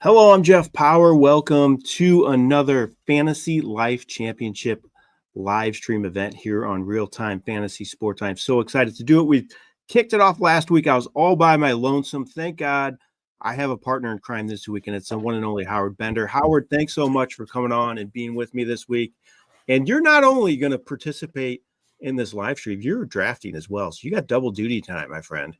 Hello, I'm Jeff Paur. Welcome to another Fantasy Life Championship live stream event here on RealTime Fantasy Sports. I'm so excited to do it. We kicked it off last week. I was all by my lonesome. Thank God I have a partner in crime this week, and it's the one and only Howard Bender. Howard, thanks so much for coming on and being with me this week. And you're not only going to participate in this live stream, you're drafting as well. So you got double duty tonight, my friend.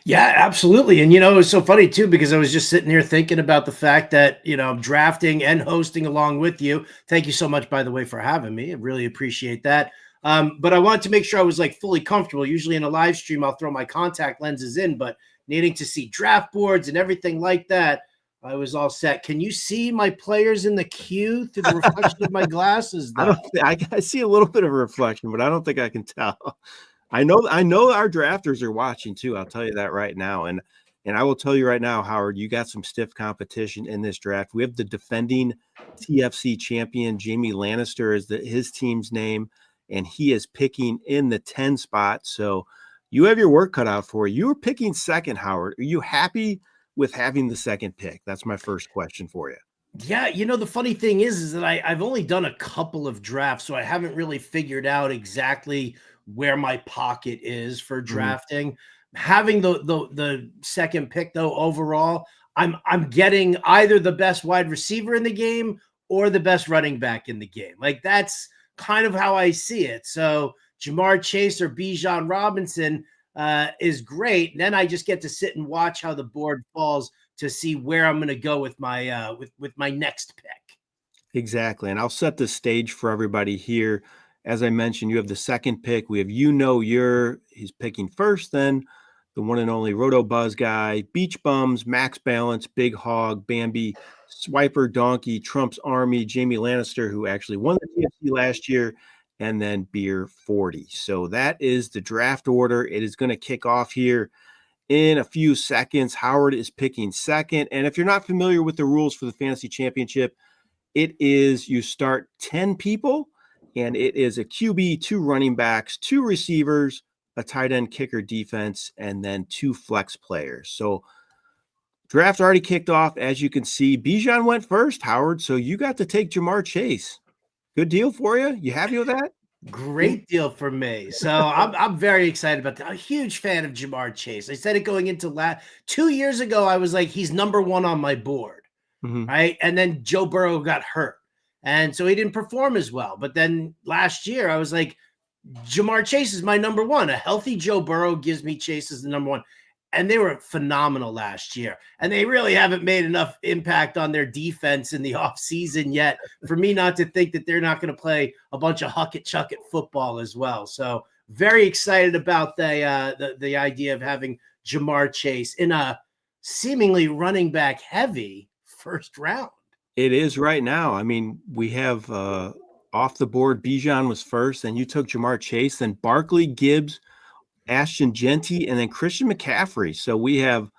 Yeah, absolutely. And, it was so funny, too, because I was just sitting here thinking about the fact that, I'm drafting and hosting along with you. Thank you so much, by the way, for having me. I really appreciate that. But I wanted to make sure I was fully comfortable. Usually in a live stream, I'll throw my contact lenses in, but needing to see draft boards and everything like that, I was all set. Can you see my players in the queue through the reflection of my glasses, though? I see a little bit of a reflection, but I don't think I can tell. I know our drafters are watching too. I'll tell you that right now. And I will tell you right now, Howard, you got some stiff competition in this draft. We have the defending TFC champion, Jamie Lannister is his team's name, and he is picking in the 10 spot. So you have your work cut out for you. You were picking second, Howard. Are you happy with having the second pick? That's my first question for you. Yeah, the funny thing is that I've only done a couple of drafts, so I haven't really figured out exactly where my pocket is for drafting. Having the second pick though, overall, I'm getting either the best wide receiver in the game or the best running back in the game. That's kind of how I see it. So Jamar Chase or Bijan Robinson is great. And then I just get to sit and watch how the board falls to see where I'm going to go with my with my next pick. Exactly. And I'll set the stage for everybody here. As I mentioned, you have the second pick. We have he's picking first, then the one and only Roto Buzz guy, Beach Bums, Max Balance, Big Hog, Bambi, Swiper Donkey, Trump's Army, Jamie Lannister, who actually won the TFC last year, and then Beer 40. So that is the draft order. It is going to kick off here in a few seconds. Howard is picking second. And if you're not familiar with the rules for the Fantasy Championship, it is you start 10 people, and it is a QB, 2 running backs, 2 receivers, a tight end, kicker, defense, and then 2 flex players. So draft already kicked off. As you can see, Bijan went first, Howard. So you got to take Jamar Chase. Good deal for you. You happy with that? Great deal for me. So I'm very excited about that. I'm a huge fan of Jamar Chase. I said it going into 2 years ago. I was like, he's number one on my board. Right. And then Joe Burrow got hurt. And so he didn't perform as well. But then last year, I was like, Jamar Chase is my number one. A healthy Joe Burrow gives me Chase as the number one. And they were phenomenal last year. And they really haven't made enough impact on their defense in the offseason yet for me not to think that they're not going to play a bunch of huck-it-chuck-it football as well. So very excited about the idea of having Jamar Chase in a seemingly running back heavy first round. It is right now. I mean, we have off the board, Bijan was first, then you took Jamar Chase, then Barkley, Gibbs, Ashton Genty, and then Christian McCaffrey. So we have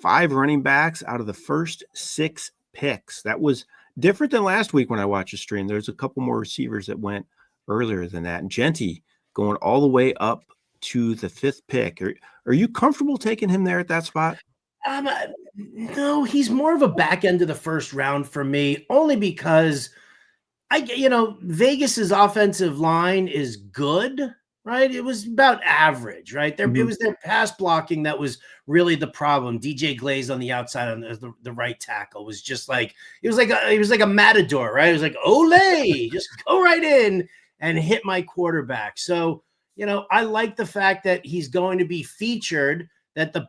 5 running backs out of the first 6 picks. That was different than last week when I watched the stream. There's a couple more receivers that went earlier than that. And Genty going all the way up to the 5th pick. Are you comfortable taking him there at that spot? No, he's more of a back end of the first round for me, only because Vegas's offensive line is good, right? It was about average, right? It was their pass blocking that was really the problem. DJ Glaze on the outside on the right tackle was just like he was like a matador, right? It was like, Olay, just go right in and hit my quarterback. So, I like the fact that he's going to be featured, that the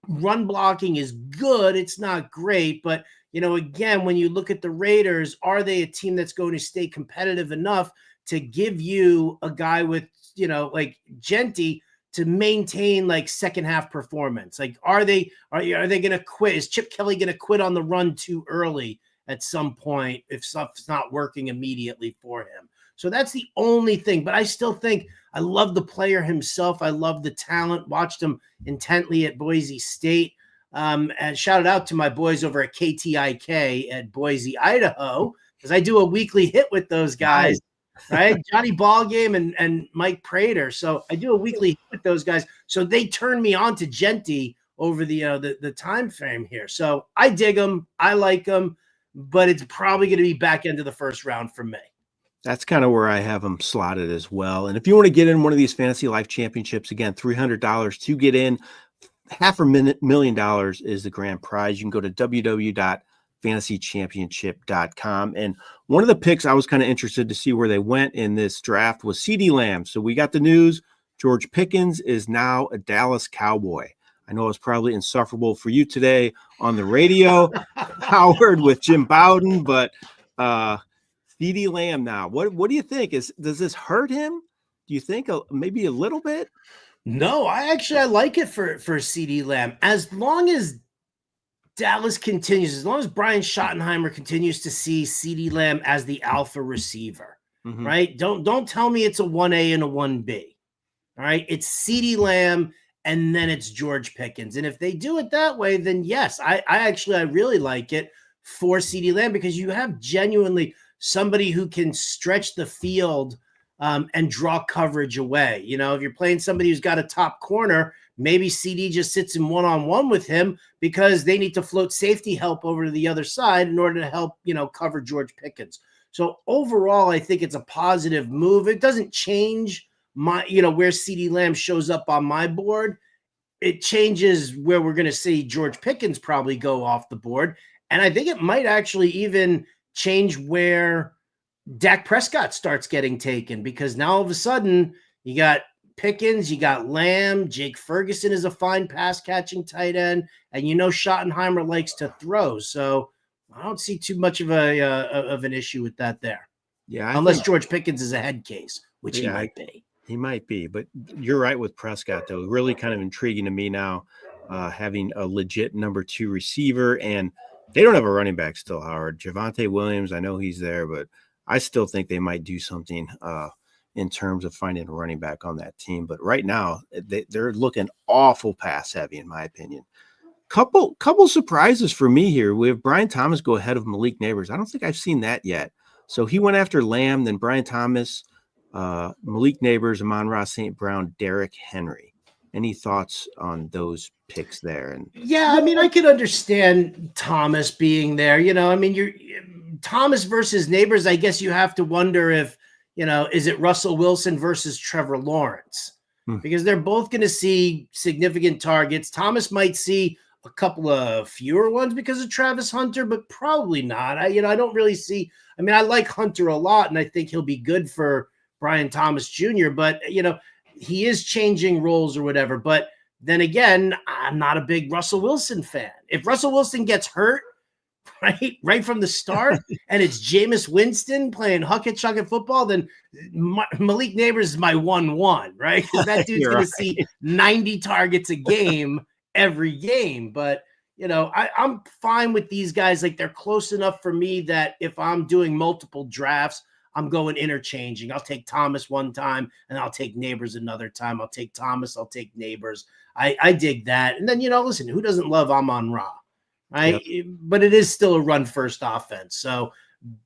run blocking is good. It's not great, but again, when you look at the Raiders, are they a team that's going to stay competitive enough to give you a guy with, like Genty to maintain like second half performance? Like, are they going to quit? Is Chip Kelly going to quit on the run too early at some point if stuff's not working immediately for him? So that's the only thing. But I still think I love the player himself. I love the talent. Watched him intently at Boise State. And shout out to my boys over at KTIK at Boise, Idaho, because I do a weekly hit with those guys, right? Johnny Ballgame and Mike Prater. So I do a weekly hit with those guys. So they turned me on to Genty over the time frame here. So I dig them. I like them, but it's probably going to be back end of the first round for me. That's kind of where I have them slotted as well. And if you want to get in one of these Fantasy Life Championships, again, $300 to get in. $500,000 is the grand prize. You can go to www.fantasychampionship.com. And one of the picks I was kind of interested to see where they went in this draft was CeeDee Lamb. So we got the news. George Pickens is now a Dallas Cowboy. I know it's probably insufferable for you today on the radio, Howard, with Jim Bowden, but CeeDee Lamb now. What do you think? Does this hurt him? Do you think maybe a little bit? No, I like it for CeeDee Lamb. As long as Dallas continues, as long as Brian Schottenheimer continues to see CeeDee Lamb as the alpha receiver, right? Don't tell me it's a 1A and a 1B. All right. It's CeeDee Lamb and then it's George Pickens. And if they do it that way, then yes, I really like it for CeeDee Lamb because you have genuinely somebody who can stretch the field and draw coverage away. You know, if you're playing somebody who's got a top corner, maybe CD just sits in one-on-one with him because they need to float safety help over to the other side in order to help, cover George Pickens. So overall, I think it's a positive move. It doesn't change where CeeDee Lamb shows up on my board. It changes where we're going to see George Pickens probably go off the board. And I think it might actually even change where Dak Prescott starts getting taken because now all of a sudden you got Pickens, you got Lamb, Jake Ferguson is a fine pass catching tight end, and Schottenheimer likes to throw. So I don't see too much of an issue with that there. Yeah, unless George Pickens is a head case, which he might be. He might be, but you're right with Prescott though. Really kind of intriguing to me now, having a legit number 2 receiver, and they don't have a running back still, Howard. Javonte Williams, I know he's there, but I still think they might do something in terms of finding a running back on that team. But right now, they're looking awful pass heavy, in my opinion. Couple surprises for me here. We have Brian Thomas go ahead of Malik Neighbors. I don't think I've seen that yet. So he went after Lamb, then Brian Thomas, Malik Neighbors, Amon-Ra St. Brown, Derrick Henry. Any thoughts on those picks there? And yeah, I mean, I could understand Thomas being there. You're Thomas versus Neighbors. I guess you have to wonder if, is it Russell Wilson versus Trevor Lawrence? Because they're both going to see significant targets. Thomas might see a couple of fewer ones because of Travis Hunter, but probably not. I don't really see. I mean, I like Hunter a lot, and I think he'll be good for Brian Thomas Jr., but, he is changing roles or whatever. But then again, I'm not a big Russell Wilson fan. If Russell Wilson gets hurt, right from the start, and it's Jameis Winston playing hucket-chucket football, then Malik Neighbors is my 1-1, right? Because that dude's going to see 90 targets a game every game. But, I'm fine with these guys. Like, they're close enough for me that if I'm doing multiple drafts, I'm going interchanging. I'll take Thomas one time, and I'll take Neighbors another time. I'll take Thomas. I'll take Neighbors. I dig that. And then, listen, who doesn't love Amon-Ra? Right. Yep. But it is still a run first offense. So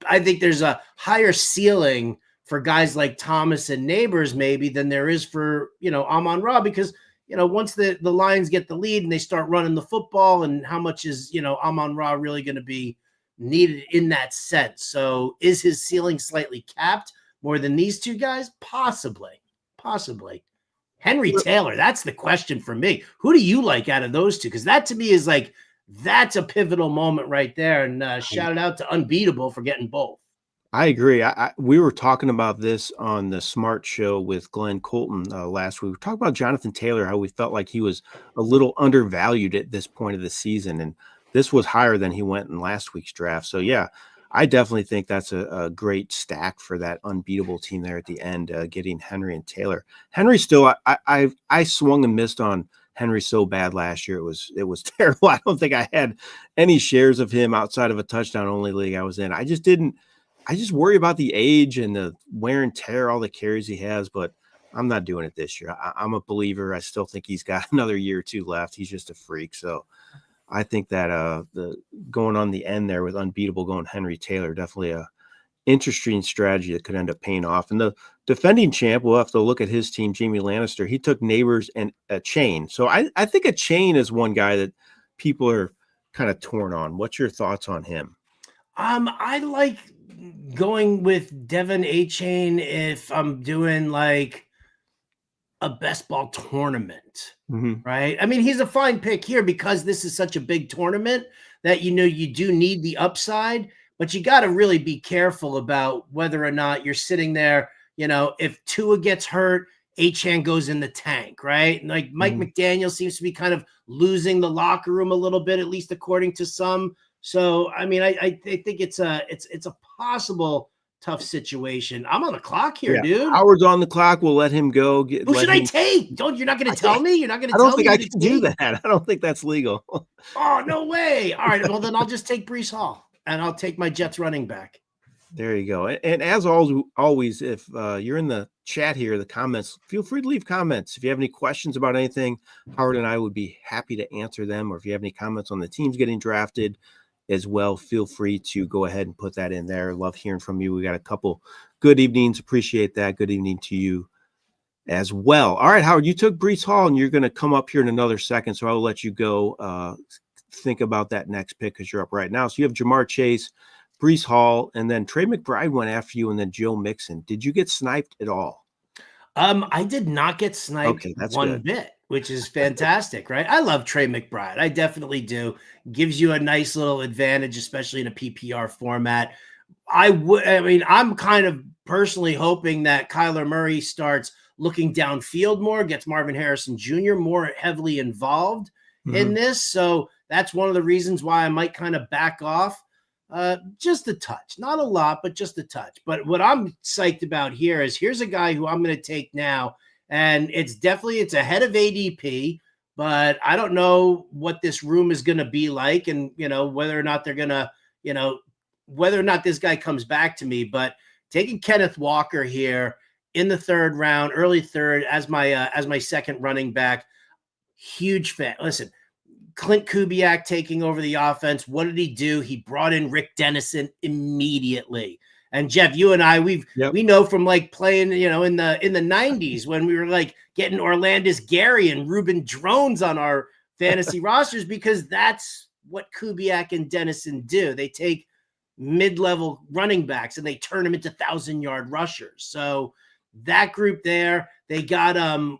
I think there's a higher ceiling for guys like Thomas and Neighbors maybe than there is for, Amon-Ra, because, once the Lions get the lead and they start running the football, and how much is, Amon-Ra really going to be needed in that sense. So is his ceiling slightly capped more than these two guys? Possibly. Henry Taylor, that's the question for me. Who do you like out of those two? Because that to me is like, that's a pivotal moment right there. And shout it out to Unbeatable for getting both. I agree. We were talking about this on the Smart Show with Glenn Colton last week. We were talking about Jonathan Taylor, how we felt like he was a little undervalued at this point of the season. And this was higher than he went in last week's draft. So, yeah, I definitely think that's a great stack for that Unbeatable team there at the end, getting Henry and Taylor. Henry still, I swung and missed on Henry so bad last year. It was terrible. I don't think I had any shares of him outside of a touchdown only league I was in. I just worry about the age and the wear and tear, all the carries he has, but I'm not doing it this year. I'm a believer. I still think he's got another year or two left. He's just a freak. So I think that the going on the end there with Unbeatable going Henry Taylor, definitely a interesting strategy that could end up paying off. And the defending champ, we'll have to look at his team, Jamie Lannister. He took Neighbors and a Chain. So I think a Chain is one guy that people are kind of torn on. What's your thoughts on him? I like going with Devin A. Chain if I'm doing like a best ball tournament, right? I mean, he's a fine pick here because this is such a big tournament that, you do need the upside, but you got to really be careful about whether or not you're sitting there. If Tua gets hurt, Achane goes in the tank, right? And like Mike McDaniel seems to be kind of losing the locker room a little bit, at least according to some. So, I mean, I think it's a possible tough situation. I'm on the clock here, dude. Howard's on the clock. We'll let him go. Who should I take? You're not going to tell me? You're not going to tell me? I don't think I can do that. I don't think that's legal. Oh, no way. All right. Well, then I'll just take Breece Hall and I'll take my Jets running back. There you go. And as always, if you're in the chat here, the comments, feel free to leave comments. If you have any questions about anything, Howard and I would be happy to answer them. Or if you have any comments on the teams getting drafted as well, feel free to go ahead and put that in there. Love hearing from you. We got a couple good evenings. Appreciate that. Good evening to you as well. All right, Howard, you took Breece Hall and you're going to come up here in another second. So I'll let you go think about that next pick because you're up right now. So you have Jamar Chase, Breece Hall, and then Trey McBride went after you, and then Joe Mixon. Did you get sniped at all? I did not get sniped one bit, which is fantastic, right? I love Trey McBride. I definitely do. Gives you a nice little advantage, especially in a PPR format. I'm kind of personally hoping that Kyler Murray starts looking downfield more, gets Marvin Harrison Jr. more heavily involved in this. So that's one of the reasons why I might kind of back off. Just a touch, not a lot, but just a touch. But what I'm psyched about here's a guy who I'm going to take now, and it's ahead of ADP, but I don't know what this room is going to be like, and whether or not they're going to, whether or not this guy comes back to me. But taking Kenneth Walker here in the third round, early third, as my second running back, huge fan. Listen. Clint Kubiak taking over the offense. What did he do? He brought in Rick Dennison immediately. And Jeff, you and I, we know from like playing, in the 90s when we were like getting Orlandis Gary and Ruben Drones on our fantasy rosters, because that's what Kubiak and Dennison do. They take mid-level running backs and they turn them into 1,000-yard rushers. So that group there, they got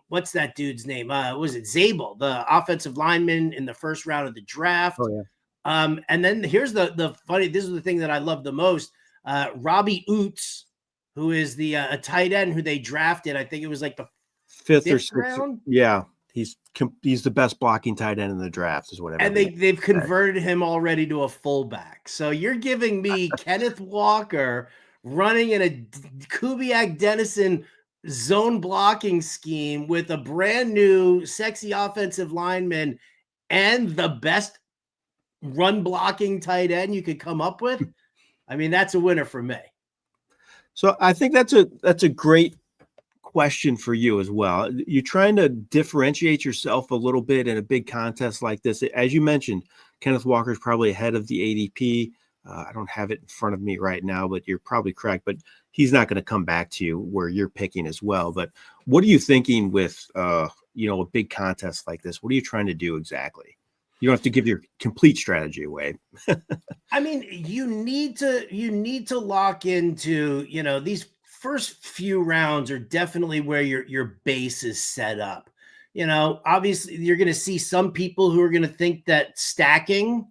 what's that dude's name? Was it Zabel, the offensive lineman in the first round of the draft? Oh yeah. And then here's the funny. This is the thing that I love the most. Robbie Oots, who is the a tight end who they drafted. I think it was like the fifth or sixth round. Yeah, he's the best blocking tight end in the draft, is whatever. And they've converted him already to a fullback. So you're giving me Kenneth Walker running in a Kubiak Dennison zone blocking scheme with a brand new sexy offensive lineman and the best run blocking tight end you could come up with. I mean, that's a winner for me. So I think that's a great question for you as well. You're trying to differentiate yourself a little bit in a big contest like this. As you mentioned, Kenneth Walker is probably ahead of the ADP. I don't have it in front of me right now, but you're probably correct. But he's not going to come back to you where you're picking as well. But what are you thinking with, a big contest like this? What are you trying to do exactly? You don't have to give your complete strategy away. I mean, you need to lock into, these first few rounds are definitely where your base is set up. Obviously you're going to see some people who are going to think that stacking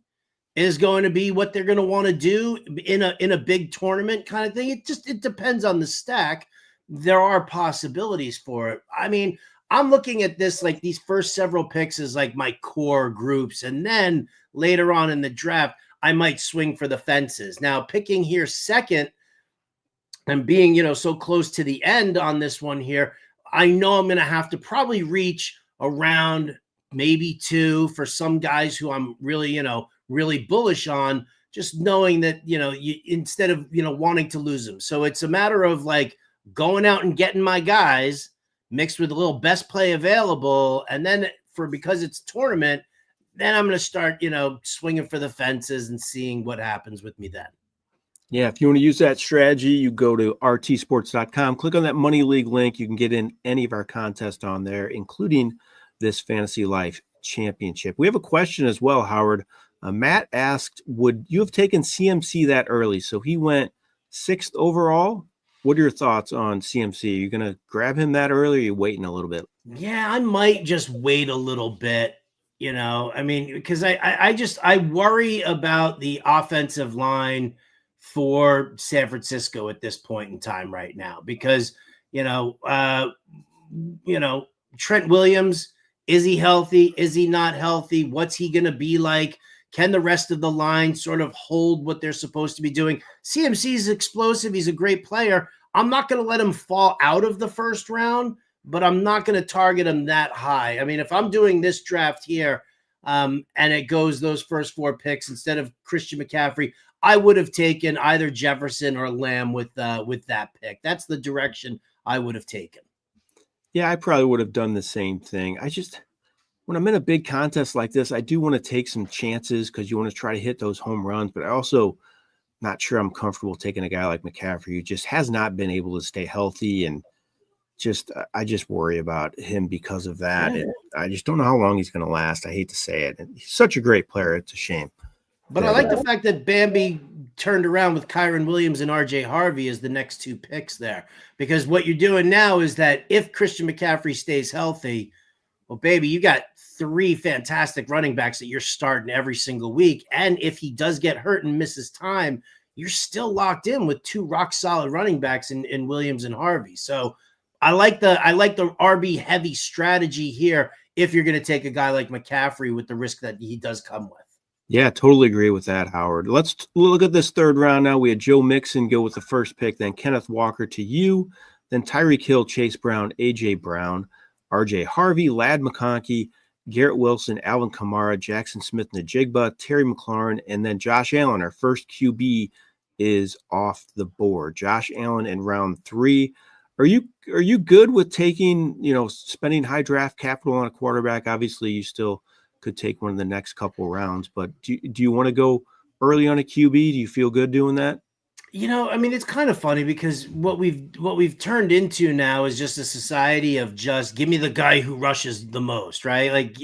is going to be what they're going to want to do in a big tournament kind of thing. It depends on the stack. There are possibilities for it. I mean, I'm looking at this like these first several picks as like my core groups. And then later on in the draft, I might swing for the fences. Now picking here second and being, so close to the end on this one here, I know I'm going to have to probably reach around maybe 2 for some guys who I'm really, really bullish on, just knowing that, you instead of, wanting to lose them. So it's a matter of like going out and getting my guys mixed with a little best play available. And then because it's tournament, then I'm going to start, swinging for the fences and seeing what happens with me then. Yeah, if you want to use that strategy, you go to rtsports.com, click on that Money League link. You can get in any of our contests on there, including this Fantasy Life Championship. We have a question as well, Howard. Matt asked, would you have taken CMC that early? So he went 6th overall. What are your thoughts on CMC? Are you going to grab him that early, or are you waiting a little bit? Yeah, I might just wait a little bit. I mean, because I worry about the offensive line for San Francisco at this point in time right now, because you know, uh, Trent Williams, is he healthy? Is he not healthy? What's he going to be like? Can the rest of the line sort of hold what they're supposed to be doing? CMC is explosive. He's a great player. I'm not going to let him fall out of the first round, but I'm not going to target him that high. I mean, if I'm doing this draft here and it goes those first 4 picks instead of Christian McCaffrey, I would have taken either Jefferson or Lamb with that pick. That's the direction I would have taken. Yeah, I probably would have done the same thing. When I'm in a big contest like this, I do want to take some chances because you want to try to hit those home runs, but I also not sure I'm comfortable taking a guy like McCaffrey who just has not been able to stay healthy, and I just worry about him because of that. Yeah. And I just don't know how long he's going to last. I hate to say it. And he's such a great player. It's a shame. But I like the fact that Bambi turned around with Kyron Williams and RJ Harvey as the next 2 picks there, because what you're doing now is that if Christian McCaffrey stays healthy, well, baby, you got 3 fantastic running backs that you're starting every single week. And if he does get hurt and misses time, you're still locked in with 2 rock solid running backs in Williams and Harvey. So I like the RB heavy strategy here if you're going to take a guy like McCaffrey with the risk that he does come with. Yeah, totally agree with that, Howard. Let's look at this third round now. We had Joe Mixon go with the first pick, then Kenneth Walker to you, then Tyreek Hill, Chase Brown, A.J. Brown, R.J. Harvey, Ladd McConkey, Garrett Wilson, Alvin Kamara, Jackson Smith-Njigba, Terry McLaurin, and then Josh Allen. Our first QB is off the board. Josh Allen in round 3. Are you good with taking, spending high draft capital on a quarterback? Obviously, you still could take one of the next couple rounds, but do you want to go early on a QB? Do you feel good doing that? I mean, it's kind of funny because what we've turned into now is just a society of just give me the guy who rushes the most, right? Like,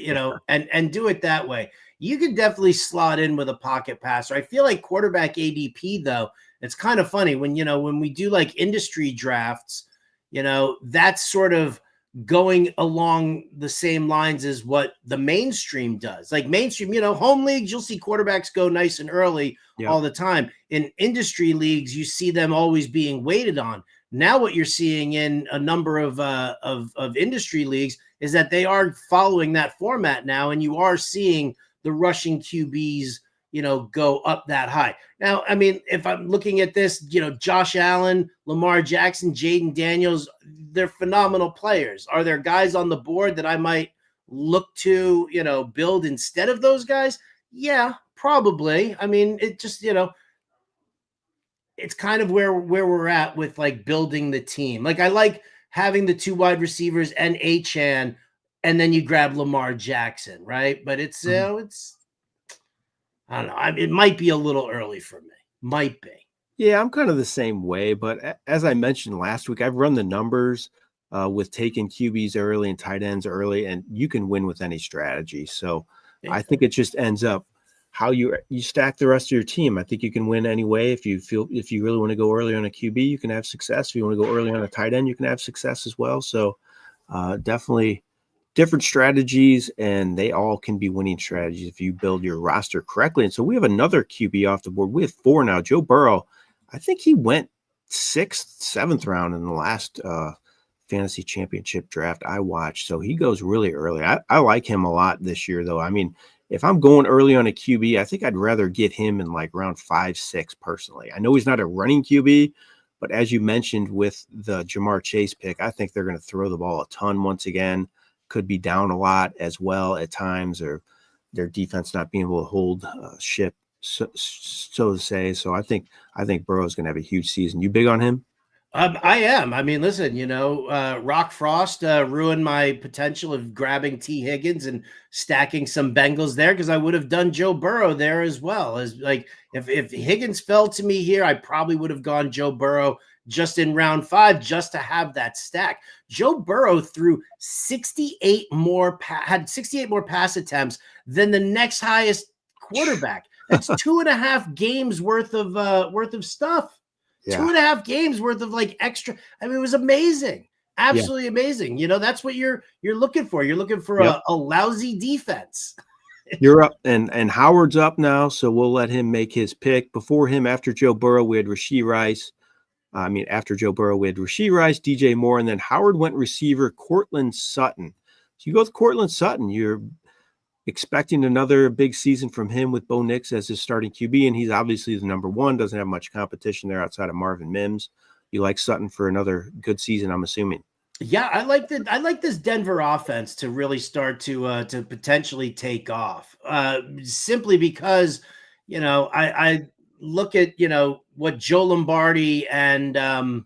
and do it that way. You could definitely slot in with a pocket passer. I feel like quarterback ADP though, it's kind of funny when we do like industry drafts, that's sort of going along the same lines as what the mainstream does. Like mainstream, home leagues, you'll see quarterbacks go nice and early all the time. In industry leagues, you see them always being waited on. Now what you're seeing in a number of industry leagues is that they are following that format now, and you are seeing the rushing QBs go up that high. Now, I mean, if I'm looking at this, Josh Allen, Lamar Jackson, Jaden Daniels, they're phenomenal players. Are there guys on the board that I might look to, build instead of those guys? Yeah, probably. I mean, it just, it's kind of where we're at with like building the team. Like I like having the 2 wide receivers and Achane, and then you grab Lamar Jackson, right? But it's, it's, I don't know. It might be a little early for me. Might be. Yeah, I'm kind of the same way. But as I mentioned last week, I've run the numbers with taking QBs early and tight ends early, and you can win with any strategy. So I think it just ends up how you stack the rest of your team. I think you can win anyway. If you really want to go early on a QB, you can have success. If you want to go early on a tight end, you can have success as well. So definitely different strategies, and they all can be winning strategies if you build your roster correctly. And so we have another QB off the board. We have 4 now. Joe Burrow, I think he went 6th, 7th round in the last fantasy championship draft I watched. So he goes really early. I like him a lot this year, though. I mean, if I'm going early on a QB, I think I'd rather get him in like round 5, 6 personally. I know he's not a running QB, but as you mentioned with the Jamar Chase pick, I think they're going to throw the ball a ton once again. Could be down a lot as well at times, or their defense not being able to hold ship, so to say. So I think Burrow's going to have a huge season. You big on him? I am. I mean, listen, Rock Frost ruined my potential of grabbing T. Higgins and stacking some Bengals there because I would have done Joe Burrow there as well. As like if Higgins fell to me here, I probably would have gone Joe Burrow just in round 5 just to have that stack. Joe Burrow threw 68 more had 68 more pass attempts than the next highest quarterback. That's 2.5 games worth of stuff. Yeah. 2.5 games worth of like extra. I mean, it was amazing. Absolutely amazing. That's what you're looking for. You're looking for a lousy defense. You're up, and Howard's up now, so we'll let him make his pick. Before him, after Joe Burrow, we had Rashee Rice. After Joe Burrow, we had Rashee Rice, DJ Moore, and then Howard went receiver, Courtland Sutton. So you go with Courtland Sutton. You're expecting another big season from him with Bo Nix as his starting QB, and he's obviously the number one. Doesn't have much competition there outside of Marvin Mims. You like Sutton for another good season, I'm assuming. Yeah, I like this Denver offense to really start to potentially take off. Simply because I look at what Joe Lombardi and Sean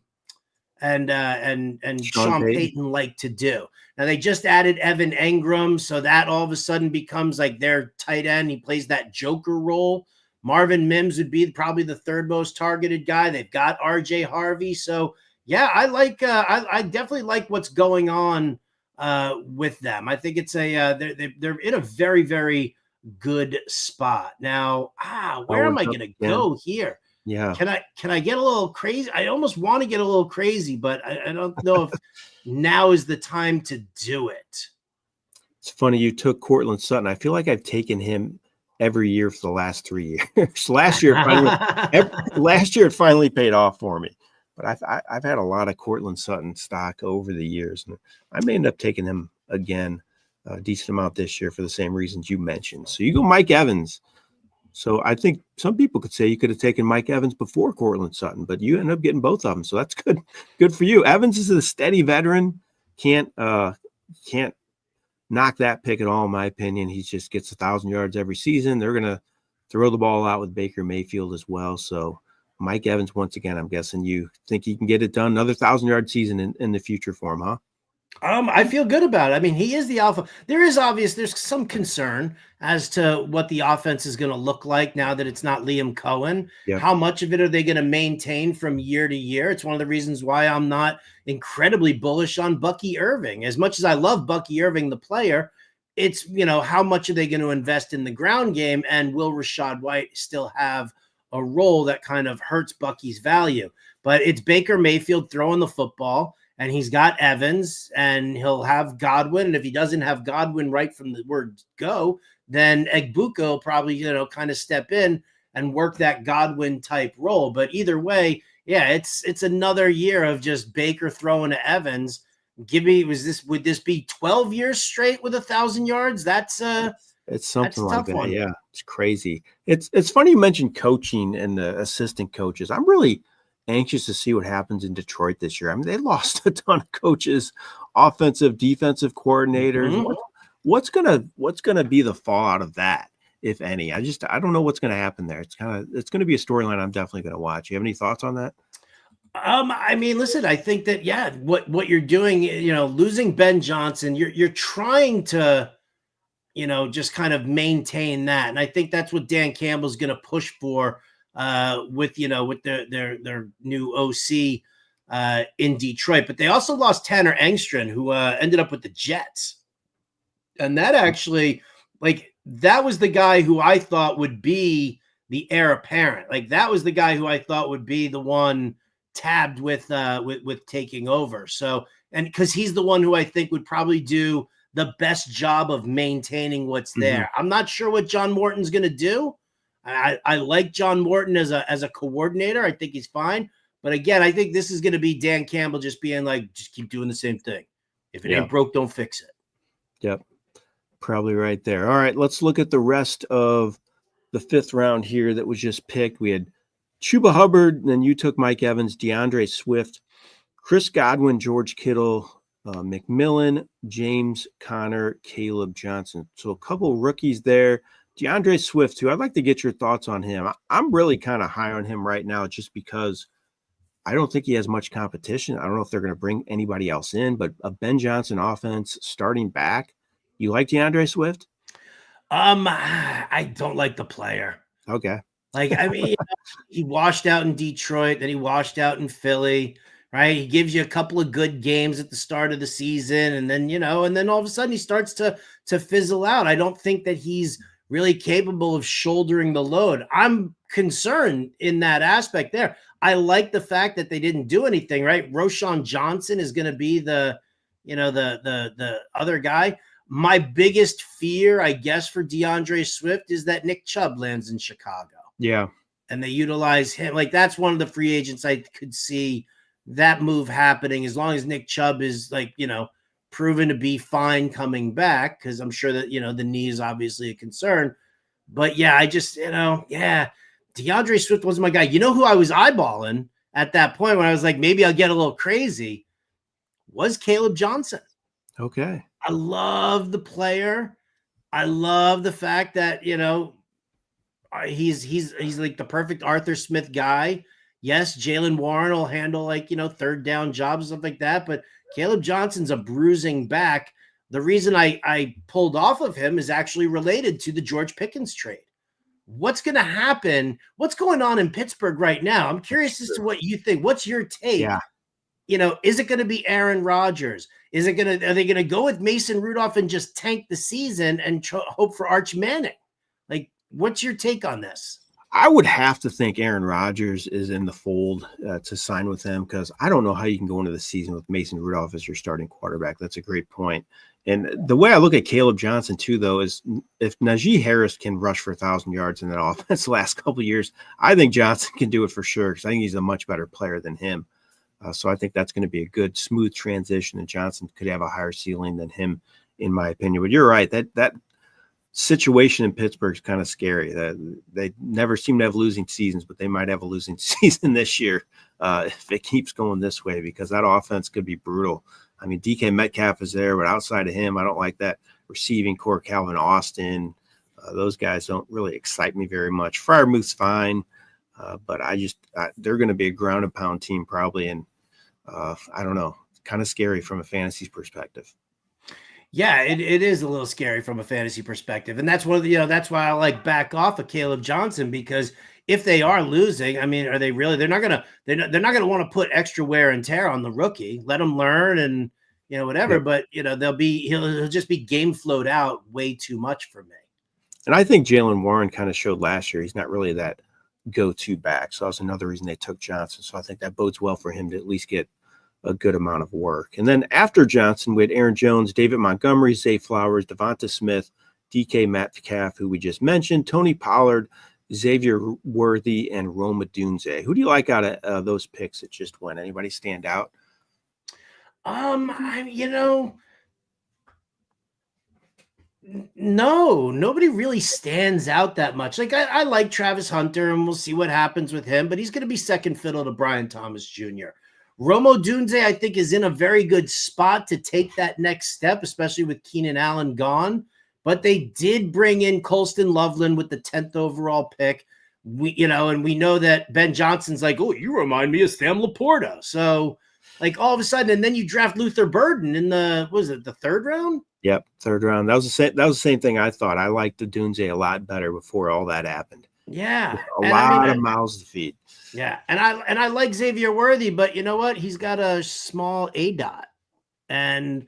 Payton like to do. Now they just added Evan Engram, so that all of a sudden becomes like their tight end. He plays that joker role. Marvin Mims would be probably the third most targeted guy. They've got RJ Harvey. So yeah, I like I definitely like what's going on with them. I think it's they're in a very, very good spot. Now, where am I going to go here? Yeah. Can I get a little crazy? I almost want to get a little crazy, but I don't know if now is the time to do it. It's funny you took Courtland Sutton. I feel like I've taken him every year for the last 3 years. last year it finally paid off for me. But I've had a lot of Courtland Sutton stock over the years, and I may end up taking him again a decent amount this year for the same reasons you mentioned. So you go Mike Evans. So I think some people could say you could have taken Mike Evans before Courtland Sutton, but you end up getting both of them. So that's good. Good for you. Evans is a steady veteran. Can't knock that pick at all, in my opinion. He just gets 1,000 yards every season. They're going to throw the ball out with Baker Mayfield as well. So Mike Evans, once again, I'm guessing you think he can get it done. Another 1,000-yard season in the future for him, huh? I feel good about it. I mean, he is the alpha. There's some concern as to what the offense is going to look like now that it's not Liam Cohen. Yep. How much of it are they going to maintain from year to year? It's one of the reasons why I'm not incredibly bullish on Bucky Irving. As much as I love Bucky Irving, the player, it's, how much are they going to invest in the ground game? And will Rachaad White still have a role that kind of hurts Bucky's value? But it's Baker Mayfield throwing the football. And he's got Evans, and he'll have Godwin. And if he doesn't have Godwin right from the word go, then Egbuka will probably, kind of step in and work that Godwin type role. But either way, yeah, it's another year of just Baker throwing to Evans. Would this be 12 years straight with 1,000 yards? It's something like that. One. Yeah, it's crazy. It's funny you mentioned coaching and the assistant coaches. I'm really anxious to see what happens in Detroit this year. I mean, they lost a ton of coaches, offensive, defensive coordinators. Mm-hmm. What's gonna be the fallout of that, if any? I don't know what's gonna happen there. It's gonna be a storyline I'm definitely gonna watch. You have any thoughts on that? I mean, listen, I think that what you're doing, losing Ben Johnson, you're trying to, just kind of maintain that, and I think that's what Dan Campbell's going to push for. With their new OC in Detroit, but they also lost Tanner Engstrand, who ended up with the Jets, and that actually, that was the guy who I thought would be the heir apparent. That was the guy who I thought would be the one tabbed with taking over. So, and because he's the one who I think would probably do the best job of maintaining what's there. Mm-hmm. I'm not sure what John Morton's going to do. I like John Morton as a coordinator. I think he's fine. But again, I think this is going to be Dan Campbell just being like, just keep doing the same thing. If it ain't broke, don't fix it. Yep. Probably right there. All right, let's look at the rest of the 5th round here that was just picked. We had Chuba Hubbard, then you took Mike Evans, DeAndre Swift, Chris Godwin, George Kittle, McMillan, James Conner, Caleb Johnson. So a couple rookies there. DeAndre Swift, too. I'd like to get your thoughts on him. I'm really kind of high on him right now just because I don't think he has much competition. I don't know if they're going to bring anybody else in, but a Ben Johnson offense starting back. You like DeAndre Swift? I don't like the player. Okay. Like, I mean, he washed out in Detroit, then he washed out in Philly, right? He gives you a couple of good games at the start of the season, and then, and then all of a sudden he starts to fizzle out. I don't think that he's really capable of shouldering the load. I'm concerned in that aspect there. I like the fact that they didn't do anything, right? Roshan Johnson is going to be the other guy. My biggest fear, I guess, for DeAndre Swift is that Nick Chubb lands in Chicago. Yeah. And they utilize him. Like, that's one of the free agents I could see that move happening, as long as Nick Chubb is, like, proven to be fine coming back, because I'm sure that, the knee is obviously a concern. But yeah, I just, DeAndre Swift wasn't my guy. You know who I was eyeballing at that point when I was like, maybe I'll get a little crazy, was Caleb Johnson. Okay. I love the player. I love the fact that, he's like the perfect Arthur Smith guy. Yes, Jalen Warren will handle, like, third down jobs, stuff like that. But Caleb Johnson's a bruising back. The reason I pulled off of him is actually related to the George Pickens trade. What's going to happen? What's going on in Pittsburgh right now? I'm curious as to what you think. What's your take? Yeah. Is it going to be Aaron Rodgers? Are they going to go with Mason Rudolph and just tank the season and hope for Arch Manning? Like, what's your take on this? I would have to think Aaron Rodgers is in the fold to sign with him, because I don't know how you can go into the season with Mason Rudolph as your starting quarterback. That's a great point. And the way I look at Caleb Johnson too, though, is if Najee Harris can rush for 1,000 yards in that offense the last couple of years, I think Johnson can do it for sure, because I think he's a much better player than him. So I think that's going to be a good, smooth transition, and Johnson could have a higher ceiling than him, in my opinion. But you're right, that situation in Pittsburgh is kind of scary. They never seem to have losing seasons, but they might have a losing season this year if it keeps going this way, because that offense could be brutal. I mean, DK Metcalf is there, but outside of him, I don't like that receiving core. Calvin Austin, those guys don't really excite me very much. Freiermuth's fine, but they're going to be a ground and pound team probably, and I don't know, kind of scary from a fantasy perspective. Yeah, it is a little scary from a fantasy perspective. And that's one of the, that's why I like back off of Caleb Johnson, because if they are losing, I mean, are they really, they're not going to want to put extra wear and tear on the rookie, let him learn and, whatever, yeah. But he'll just be game flowed out way too much for me. And I think Jalen Warren kind of showed last year, he's not really that go-to back. So that's another reason they took Johnson. So I think that bodes well for him to at least get a good amount of work. And then after Johnson, we had Aaron Jones, David Montgomery, Zay Flowers, Devonta Smith, DK Metcalf, who we just mentioned, Tony Pollard, Xavier Worthy, and Rome Odunze. Who do you like out of those picks that just went? Anybody stand out? No, nobody really stands out that much. Like, I like Travis Hunter, and we'll see what happens with him, but he's going to be second fiddle to Brian Thomas Jr. Rome Odunze, I think, is in a very good spot to take that next step, especially with Keenan Allen gone. But they did bring in Colston Loveland with the 10th overall pick. And we know that Ben Johnson's like, oh, you remind me of Sam Laporta. So, like, all of a sudden, and then you draft Luther Burden in the third round? Yep, third round. That was the same thing I thought. I liked the Odunze a lot better before all that happened. Yeah, a lot of mouths to feed. Yeah, and I like Xavier Worthy, but you know what? He's got a small ADOT, and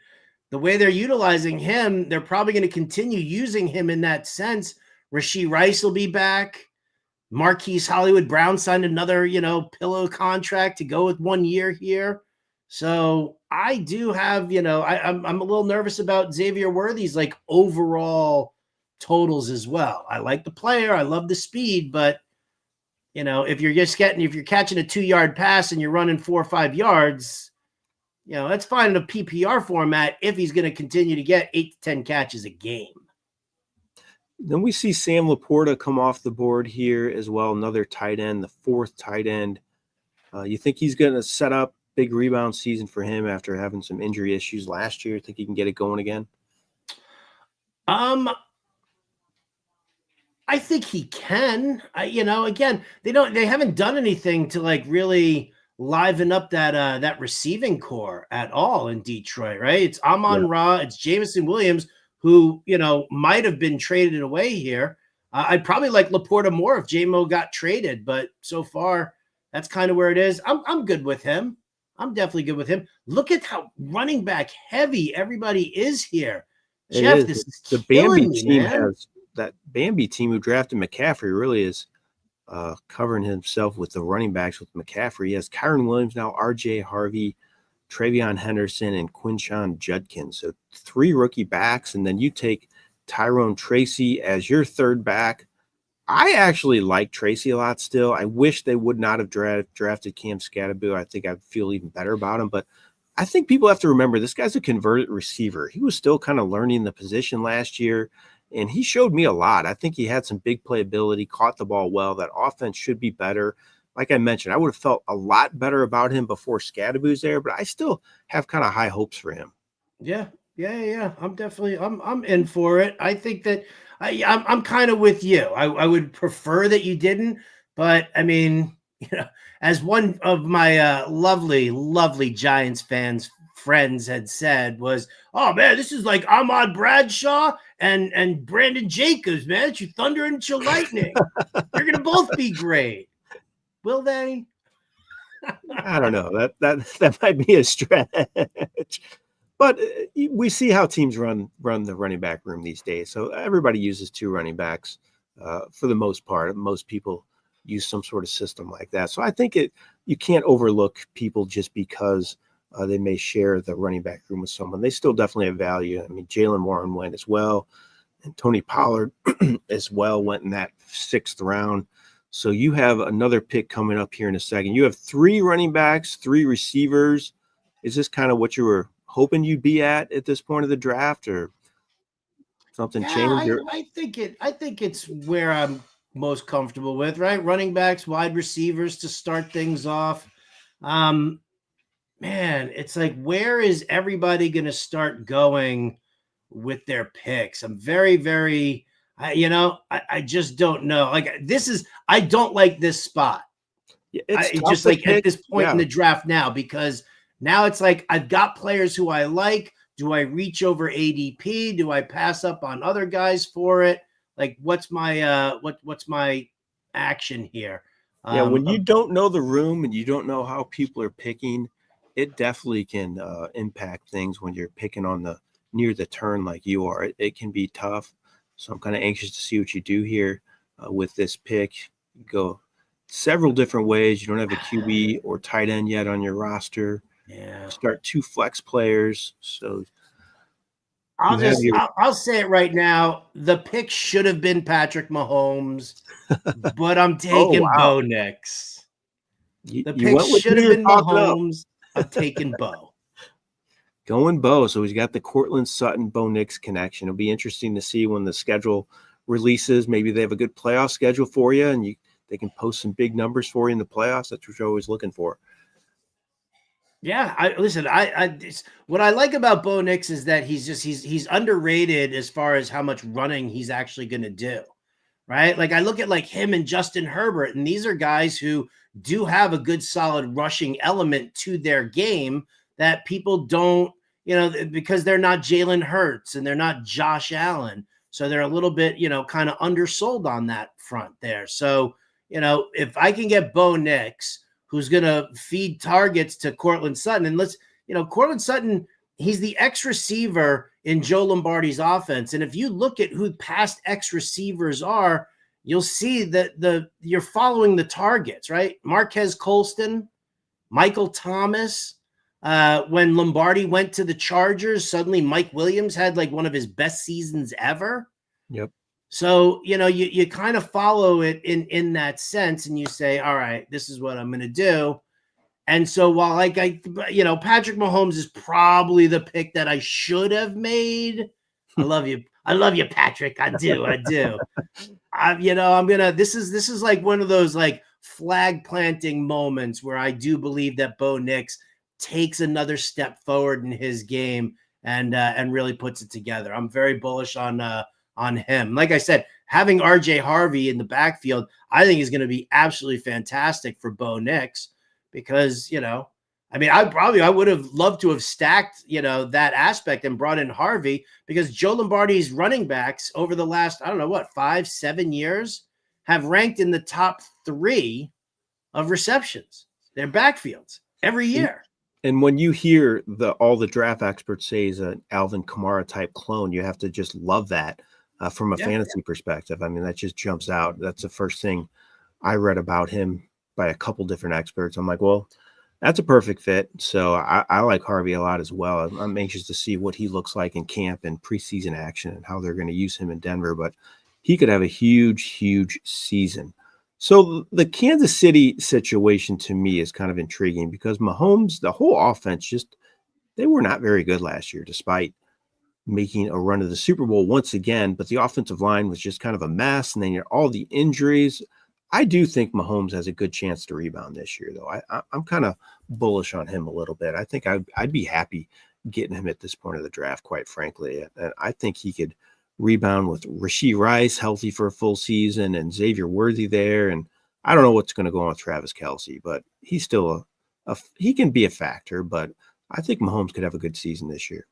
the way they're utilizing him, they're probably going to continue using him in that sense. Rashee Rice will be back. Marquise Hollywood Brown signed another, pillow contract to go with 1 year here. So I do have, I'm a little nervous about Xavier Worthy's like overall totals as well. I like the player, I love the speed, but if you're catching a 2-yard pass and you're running 4 or 5 yards, that's fine in a PPR format if he's going to continue to get 8 to 10 catches a game. Then we see Sam Laporta come off the board here as well, another tight end, the 4th tight end. You think he's going to set up big rebound season for him after having some injury issues last year? Think he can get it going again? I think he can. Again, they haven't done anything to like really liven up that receiving core at all in Detroit, right? It's Yeah. Amon-Ra, it's Jameson Williams, who, might have been traded away here. I'd probably like Laporta more if J-Mo got traded, but so far that's kind of where it is. I'm good with him. I'm definitely good with him. Look at how running back heavy everybody is here. It Jeff, is. this is The killing Bambi me, team man. that Bambi team who drafted McCaffrey really is covering himself with the running backs with McCaffrey. He has Kyron Williams now, RJ Harvey, Travion Henderson, and Quinshawn Judkins. So 3 rookie backs, and then you take Tyrone Tracy as your third back. I actually like Tracy a lot still. I wish they would not have drafted Cam Scatterbo. I think I'd feel even better about him. But I think people have to remember this guy's a converted receiver. He was still kind of learning the position last year, and he showed me a lot. I think he had some big playability, caught the ball well. That offense should be better. Like I mentioned, I would have felt a lot better about him before Scatterbo's there, but I still have kind of high hopes for him. Yeah. I'm in for it. I think that I'm kind of with you. I would prefer that you didn't, but I mean, as one of my lovely Giants friends had said was, oh man, this is like Ahmad Bradshaw and Brandon Jacobs, man. It's your thunder and your lightning. They're gonna both be great. Will they? I don't know. That might be a stretch. But we see how teams run the running back room these days. So everybody uses 2 running backs for the most part. Most people use some sort of system like that. So I think you can't overlook people just because they may share the running back room with someone. They still definitely have value. I mean, Jalen Warren went as well, and Tony Pollard as well went in that 6th round. So you have another pick coming up here in a second. You have 3 running backs, 3 receivers. Is this kind of what you were hoping you'd be at this point of the draft, or something changed? I think it's where I'm most comfortable with, right? Running backs, wide receivers to start things off. Man, it's like, where is everybody going to start going with their picks? I'm very, I just don't know. Like I don't like this spot. Yeah, it's tough just to like pick. at this point in the draft now, because now it's like I've got players who I like. Do I reach over ADP? Do I pass up on other guys for it? Like, what's my what's my action here? Yeah, when you don't know the room and you don't know how people are picking, it definitely can impact things when you're picking on the near the turn like you are. It can be tough. So I'm kind of anxious to see what you do here with this pick. You go several different ways. You don't have a QB or tight end yet on your roster. Yeah. You start 2 flex players. So I'll say it right now. The pick should have been Patrick Mahomes, but I'm taking Bo Nix. The pick should have been Mahomes. I'm taking Bo. Going Bo. So he's got the Cortland Sutton Bo Nix connection. It'll be interesting to see when the schedule releases. Maybe they have a good playoff schedule for you, and they can post some big numbers for you in the playoffs. That's what you're always looking for. Yeah, what I like about Bo Nix is that he's underrated as far as how much running he's actually going to do, right? Like I look at like him and Justin Herbert, and these are guys who do have a good solid rushing element to their game that people don't, because they're not Jalen Hurts and they're not Josh Allen, so they're a little bit, kind of undersold on that front there. So, if I can get Bo Nix, who's going to feed targets to Cortland Sutton. And Cortland Sutton, he's the X receiver in Joe Lombardi's offense. And if you look at who past X receivers are, you'll see that you're following the targets, right? Marquez Colston, Michael Thomas. When Lombardi went to the Chargers, suddenly Mike Williams had like one of his best seasons ever. Yep. So, you kind of follow it in that sense, and you say, all right, this is what I'm going to do. And so while Patrick Mahomes is probably the pick that I should have made. I love you, Patrick. I do. This is like one of those like flag planting moments where I do believe that Bo Nix takes another step forward in his game and really puts it together. I'm very bullish on him. Like I said, having RJ Harvey in the backfield, I think is going to be absolutely fantastic for Bo Nix, because, I would have loved to have stacked, that aspect and brought in Harvey, because Joe Lombardi's running backs over the last, 5-7 years have ranked in the top 3 of receptions. They're backfields every year. And when you hear all the draft experts say he's an Alvin Kamara type clone, you have to just love that from a fantasy perspective. I mean, that just jumps out. That's the first thing I read about him by a couple different experts. I'm like, well, that's a perfect fit. So I like Harvey a lot as well. I'm anxious to see what he looks like in camp and preseason action and how they're going to use him in Denver. But he could have a huge, huge season. So the Kansas City situation to me is kind of intriguing because Mahomes, the whole offense, they were not very good last year, despite making a run to the Super Bowl once again. But the offensive line was just kind of a mess. And then all the injuries. I do think Mahomes has a good chance to rebound this year, though. I'm kind of bullish on him a little bit. I think I'd be happy getting him at this point of the draft, quite frankly. And I think he could rebound with Rashee Rice healthy for a full season and Xavier Worthy there. And I don't know what's going to go on with Travis Kelce, but he's still he can be a factor. But I think Mahomes could have a good season this year.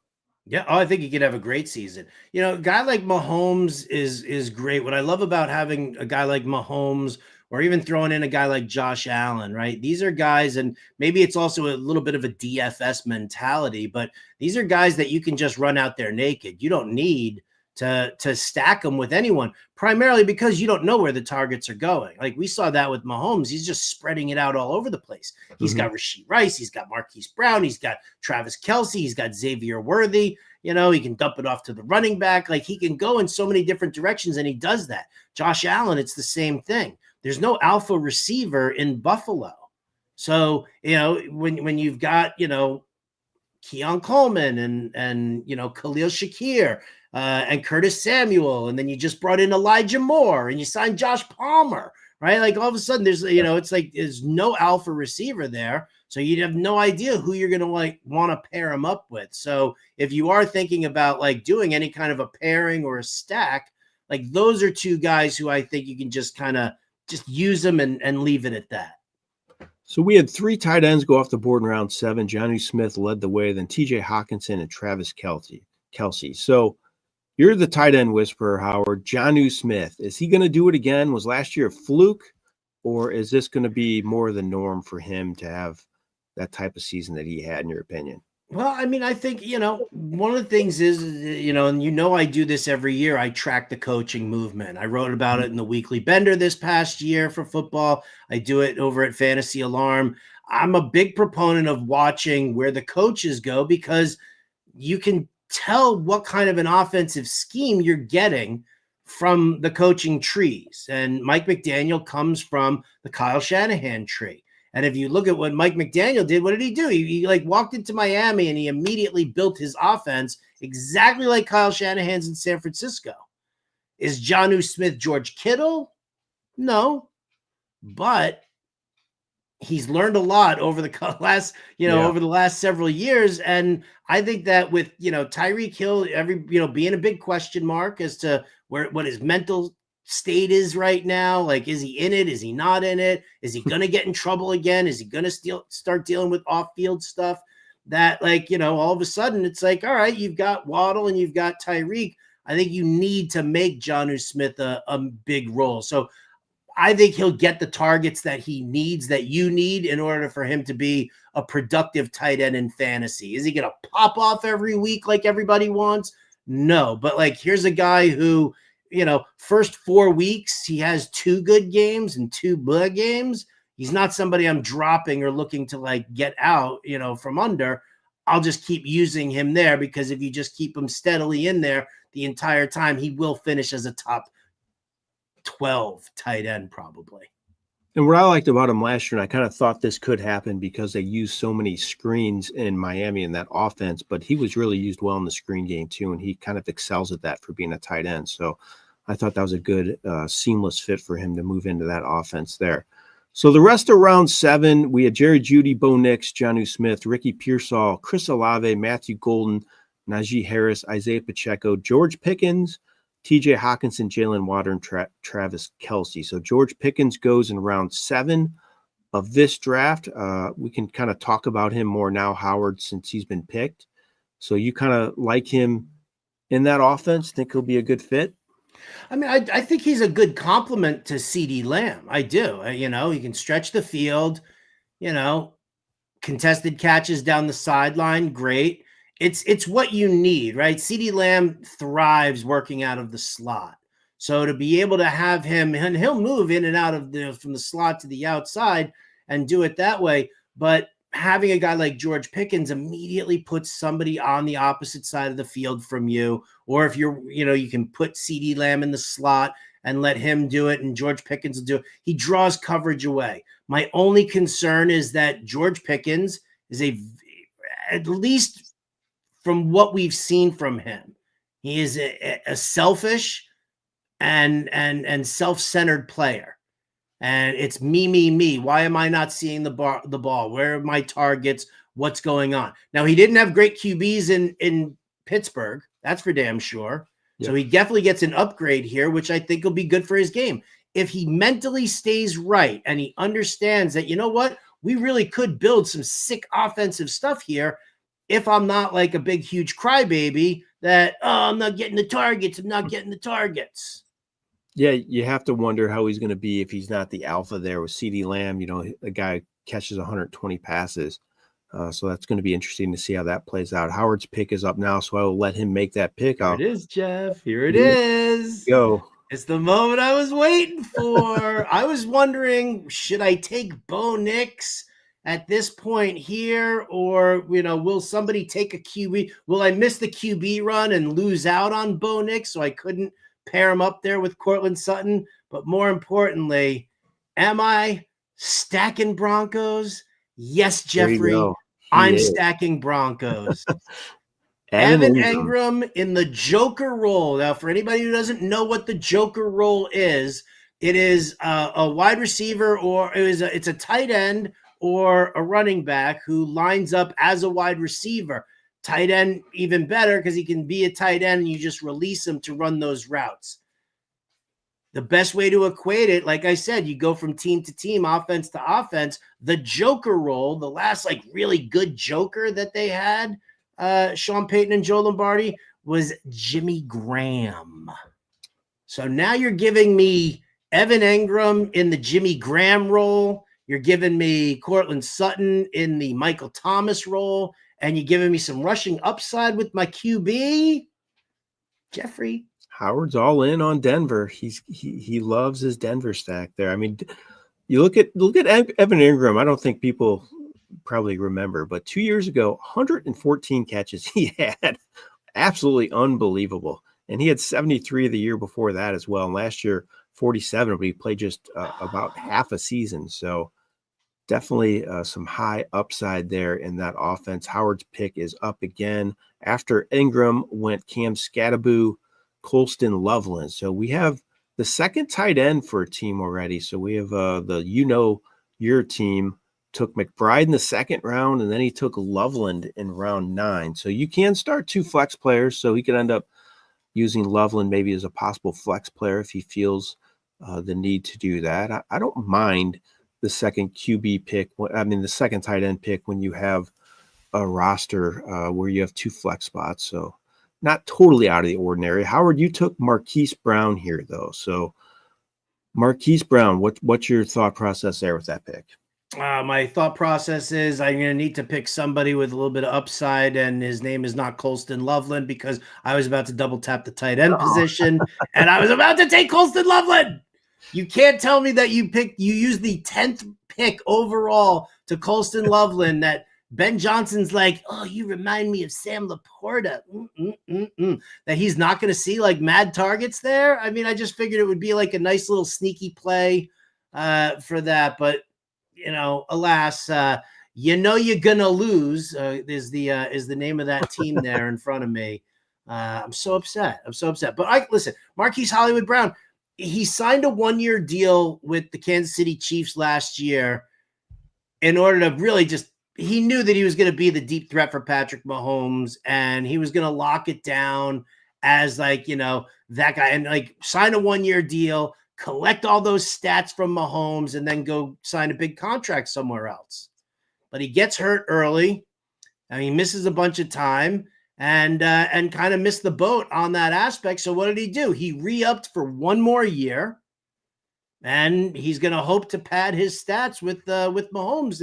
Yeah, I think he could have a great season. A guy like Mahomes is great. What I love about having a guy like Mahomes, or even throwing in a guy like Josh Allen, right? These are guys, and maybe it's also a little bit of a DFS mentality, but these are guys that you can just run out there naked. You don't need to stack them with anyone, primarily because you don't know where the targets are going. Like we saw that with Mahomes. He's just spreading it out all over the place. He's got Rashee Rice. He's got Marquise Brown. He's got Travis Kelce. He's got Xavier Worthy. He can dump it off to the running back. Like he can go in so many different directions, and he does that. Josh Allen, it's the same thing. There's no alpha receiver in Buffalo. So, when you've got, Keon Coleman and Khalil Shakir, and Curtis Samuel, and then you just brought in Elijah Moore and you signed Josh Palmer, right? Like all of a sudden there's, it's like there's no alpha receiver there. So you'd have no idea who you're going to want to pair him up with. So if you are thinking about doing any kind of a pairing or a stack, those are 2 guys who I think you can just kind of just use them and leave it at that. So we had 3 tight ends go off the board in round 7. Jonnu Smith led the way, then TJ Hawkinson and Travis Kelce. So you're the tight end whisperer, Howard. Jonnu Smith, is he going to do it again? Was last year a fluke, or is this going to be more the norm for him to have that type of season that he had, in your opinion? Well, I think, one of the things is, and I do this every year. I track the coaching movement. I wrote about it in the Weekly Bender this past year for football. I do it over at Fantasy Alarm. I'm a big proponent of watching where the coaches go, because you can tell what kind of an offensive scheme you're getting from the coaching trees. And Mike McDaniel comes from the Kyle Shanahan tree. And if you look at what Mike McDaniel did, what did he do? He walked into Miami and he immediately built his offense exactly like Kyle Shanahan's in San Francisco. Is Jonnu Smith George Kittle? No, but he's learned a lot over the last, over the last several years. And I think that with, Tyreek Hill, being a big question mark as to what his mental state is right now. Is he in it? Is he not in it? Is he going to get in trouble again? Is he going to start dealing with off-field stuff that all of a sudden it's all right, you've got Waddle and you've got Tyreek. I think you need to make Jonnu Smith a big role. So I think he'll get the targets that he needs, that you need, in order for him to be a productive tight end in fantasy. Is he going to pop off every week like everybody wants? No, but here's a guy who, first 4 weeks, he has 2 good games and 2 bad games. He's not somebody I'm dropping or looking to get out, from under. I'll just keep using him there, because if you just keep him steadily in there the entire time, he will finish as a top 12 tight end probably. And what I liked about him last year, and I kind of thought this could happen because they used so many screens in Miami in that offense, but he was really used well in the screen game too, and he kind of excels at that for being a tight end. So I thought that was a good seamless fit for him to move into that offense there. So the rest of round 7, we had Jerry Jeudy, Bo Nix, Jonnu Smith, Ricky Pearsall, Chris Olave, Matthew Golden, Najee Harris, Isaiah Pacheco, George Pickens, TJ Hawkinson, Jalen Waddle, and Travis Kelce. So George Pickens goes in round 7. of this draft. We can kind of talk about him more now, Howard, since he's been picked. So you kind of like him in that offense? Think he'll be a good fit? I mean, I think he's a good complement to CeeDee Lamb. I do. He can stretch the field, contested catches down the sideline. Great. It's what you need, right? CeeDee Lamb thrives working out of the slot. So to be able to have him, and he'll move in and out of from the slot to the outside and do it that way. But having a guy like George Pickens immediately puts somebody on the opposite side of the field from you. Or if you can put CeeDee Lamb in the slot and let him do it, and George Pickens will do it. He draws coverage away. My only concern is that George Pickens is at least from what we've seen from him, he is a selfish and self-centered player. And it's me. Why am I not seeing the ball? Where are my targets? What's going on? Now, he didn't have great QBs in Pittsburgh. That's for damn sure. Yep. So he definitely gets an upgrade here, which I think will be good for his game. If he mentally stays right and he understands that, you know what, we really could build some sick offensive stuff here. If I'm not like a big, huge crybaby that, I'm not getting the targets. Yeah, you have to wonder how he's going to be if he's not the alpha there with CeeDee Lamb. A guy catches 120 passes. So that's going to be interesting to see how that plays out. Howard's pick is up now, so I will let him make that pick. Here it is, Jeff. Here it is. Go. It's the moment I was waiting for. I was wondering, should I take Bo Nix at this point here? Or, will somebody take a QB? Will I miss the QB run and lose out on Bo Nix so I couldn't pair him up there with Cortland Sutton? But more importantly, am I stacking Broncos? Yes, Jeffrey, I'm stacking Broncos. Evan Engram in the Joker role. Now, for anybody who doesn't know what the Joker role is, it is a wide receiver, or it's a tight end or a running back who lines up as a wide receiver. Tight end, even better, because he can be a tight end and you just release him to run those routes. The best way to equate it, like I said, you go from team to team, offense to offense. The Joker role, the last really good Joker that they had, Sean Payton and Joe Lombardi, was Jimmy Graham. So now you're giving me Evan Engram in the Jimmy Graham role. You're giving me Cortland Sutton in the Michael Thomas role. And you're giving me some rushing upside with my QB. Jeffrey. Howard's all in on Denver. He loves his Denver stack there. I mean, you look at Evan Engram. I don't think people probably remember, but 2 years ago, 114 catches he had. Absolutely unbelievable. And he had 73 the year before that as well. And last year, 47, but he played just about half a season. So definitely some high upside there in that offense. Howard's pick is up again. After Engram went Cam Skattebo, Colston Loveland. So we have the second tight end for a team already. So we have your team took McBride in the second round, and then he took Loveland in round 9. So you can start 2 flex players. So he could end up using Loveland maybe as a possible flex player if he feels the need to do that. I don't mind the second QB pick. The second tight end pick when you have a roster where you have 2 flex spots. So not totally out of the ordinary. Howard, you took Marquise Brown here though. So Marquise Brown, what's your thought process there with that pick? My thought process is I'm going to need to pick somebody with a little bit of upside, and his name is not Colston Loveland, because I was about to double tap the tight end position and I was about to take Colston Loveland. You can't tell me that you used the 10th pick overall to Colston Loveland, that Ben Johnson's like, oh, you remind me of Sam Laporta. That he's not going to see mad targets there. I mean, I just figured it would be a nice little sneaky play for that. But, alas, you're going to lose is the name of that team there in front of me. I'm so upset. But listen, Marquise Hollywood Brown, he signed a 1-year deal with the Kansas City Chiefs last year in order to really he knew that he was going to be the deep threat for Patrick Mahomes, and he was going to lock it down as that guy, and sign a 1-year deal collect all those stats from Mahomes, and then go sign a big contract somewhere else. But he gets hurt early, and he misses a bunch of time, and kind of missed the boat on that aspect. So what did he do? He re-upped for one more year, and he's going to hope to pad his stats with Mahomes.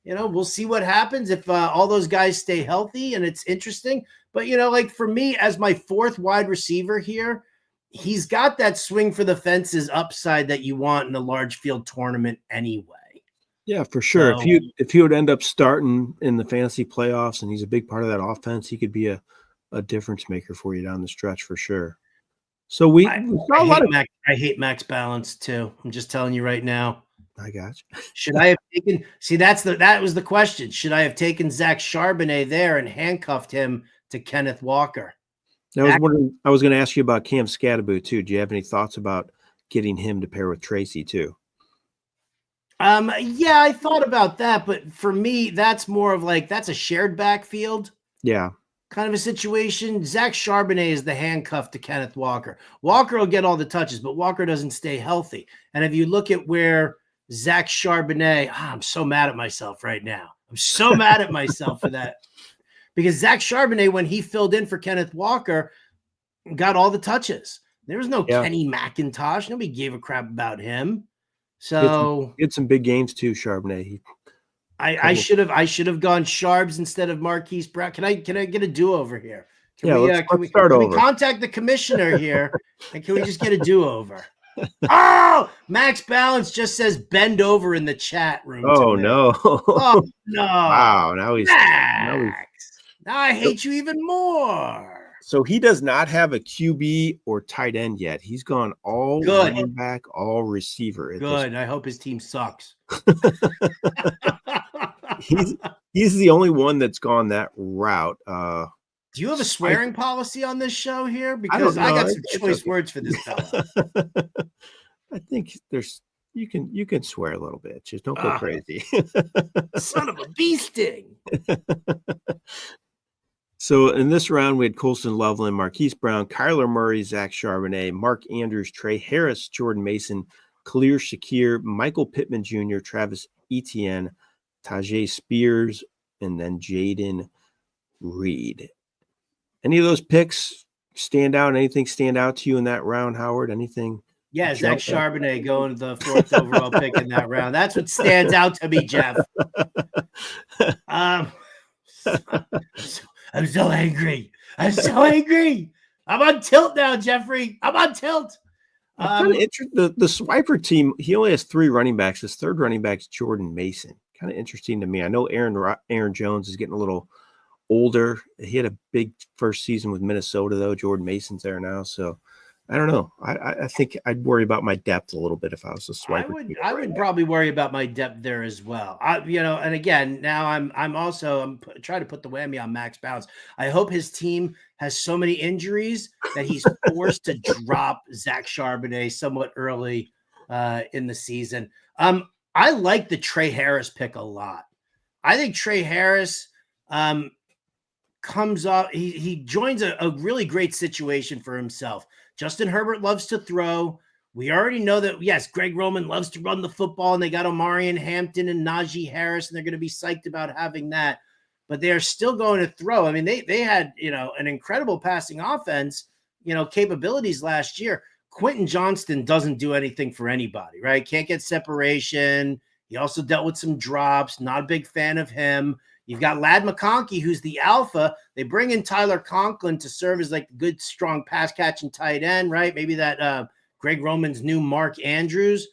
Now, we'll see what happens if all those guys stay healthy, and it's interesting. But, like for me, as my fourth wide receiver here, he's got that swing for the fences upside that you want in a large field tournament anyway. Yeah, for sure. So, if he would end up starting in the fantasy playoffs and he's a big part of that offense, he could be a difference maker for you down the stretch for sure. So I hate max balance too. I'm just telling you right now. I got you. Should I have taken? See, that was the question. Should I have taken Zach Charbonnet there and handcuffed him to Kenneth Walker? I was going to ask you about Cam Scatterbo too. Do you have any thoughts about getting him to pair with Tracy too? Yeah, I thought about that, but for me, that's more of like that's a shared backfield. Yeah. Kind of a situation. Zach Charbonnet is the handcuff to Kenneth Walker. Walker will get all the touches, but Walker doesn't stay healthy. And if you look at where Zach Charbonnet, I'm so mad at myself right now. I'm so mad at myself for that. Because Zach Charbonnet, when he filled in for Kenneth Walker, got all the touches. There was no Kenny McIntosh. Nobody gave a crap about him. So he had some big games too, Charbonnet. I should have gone Sharbs instead of Marquise Brown. Can I get a do-over here? Let's start over. Can we contact the commissioner here, and can we just get a do-over? Oh, Max Balance just says bend over in the chat room. Oh no! Oh no! Wow! Now I hate you even more. So he does not have a QB or tight end yet. He's gone all running back, all receiver. Good. I hope his team sucks. He's the only one that's gone that route. Do you have a swearing policy on this show here? Because I got some choice words for this fella. I think you can swear a little bit. Just don't go crazy. Son of a bee sting. So in this round, we had Colston Loveland, Marquise Brown, Kyler Murray, Zach Charbonnet, Mark Andrews, Trey Harris, Jordan Mason, Khalil Shakir, Michael Pittman Jr., Travis Etienne, Tajay Spears, and then Jaden Reed. Any of those picks stand out? Anything stand out to you in that round, Howard? Anything? Yeah, Zach Charbonnet going to the 4th overall pick in that round. That's what stands out to me, Jeff. I'm so angry. I'm on tilt now, Jeffrey. I'm on tilt. Kind of interesting. The Swiper team, he only has 3 running backs. His third running back is Jordan Mason. Kind of interesting to me. I know Aaron Jones is getting a little older. He had a big first season with Minnesota, though. Jordan Mason's there now. So I don't know. I think I'd worry about my depth a little bit if I was a Swiper. I would probably worry about my depth there as well. And again, now I'm trying to put the whammy on Max Bounce. I hope his team has so many injuries that he's forced to drop Zach Charbonnet somewhat early in the season. I like the Trey Harris pick a lot. I think Trey Harris comes up. He joins a really great situation for himself. Justin Herbert loves to throw. We already know that, yes, Greg Roman loves to run the football, and they got Omarion Hampton and Najee Harris, and they're going to be psyched about having that. But they are still going to throw. I mean, they had, an incredible passing offense, capabilities last year. Quentin Johnston doesn't do anything for anybody, right? Can't get separation. He also dealt with some drops. Not a big fan of him. You've got Ladd McConkey, who's the alpha. They bring in Tyler Conklin to serve as like a good, strong pass-catching tight end, right? Maybe that Greg Roman's new Mark Andrews.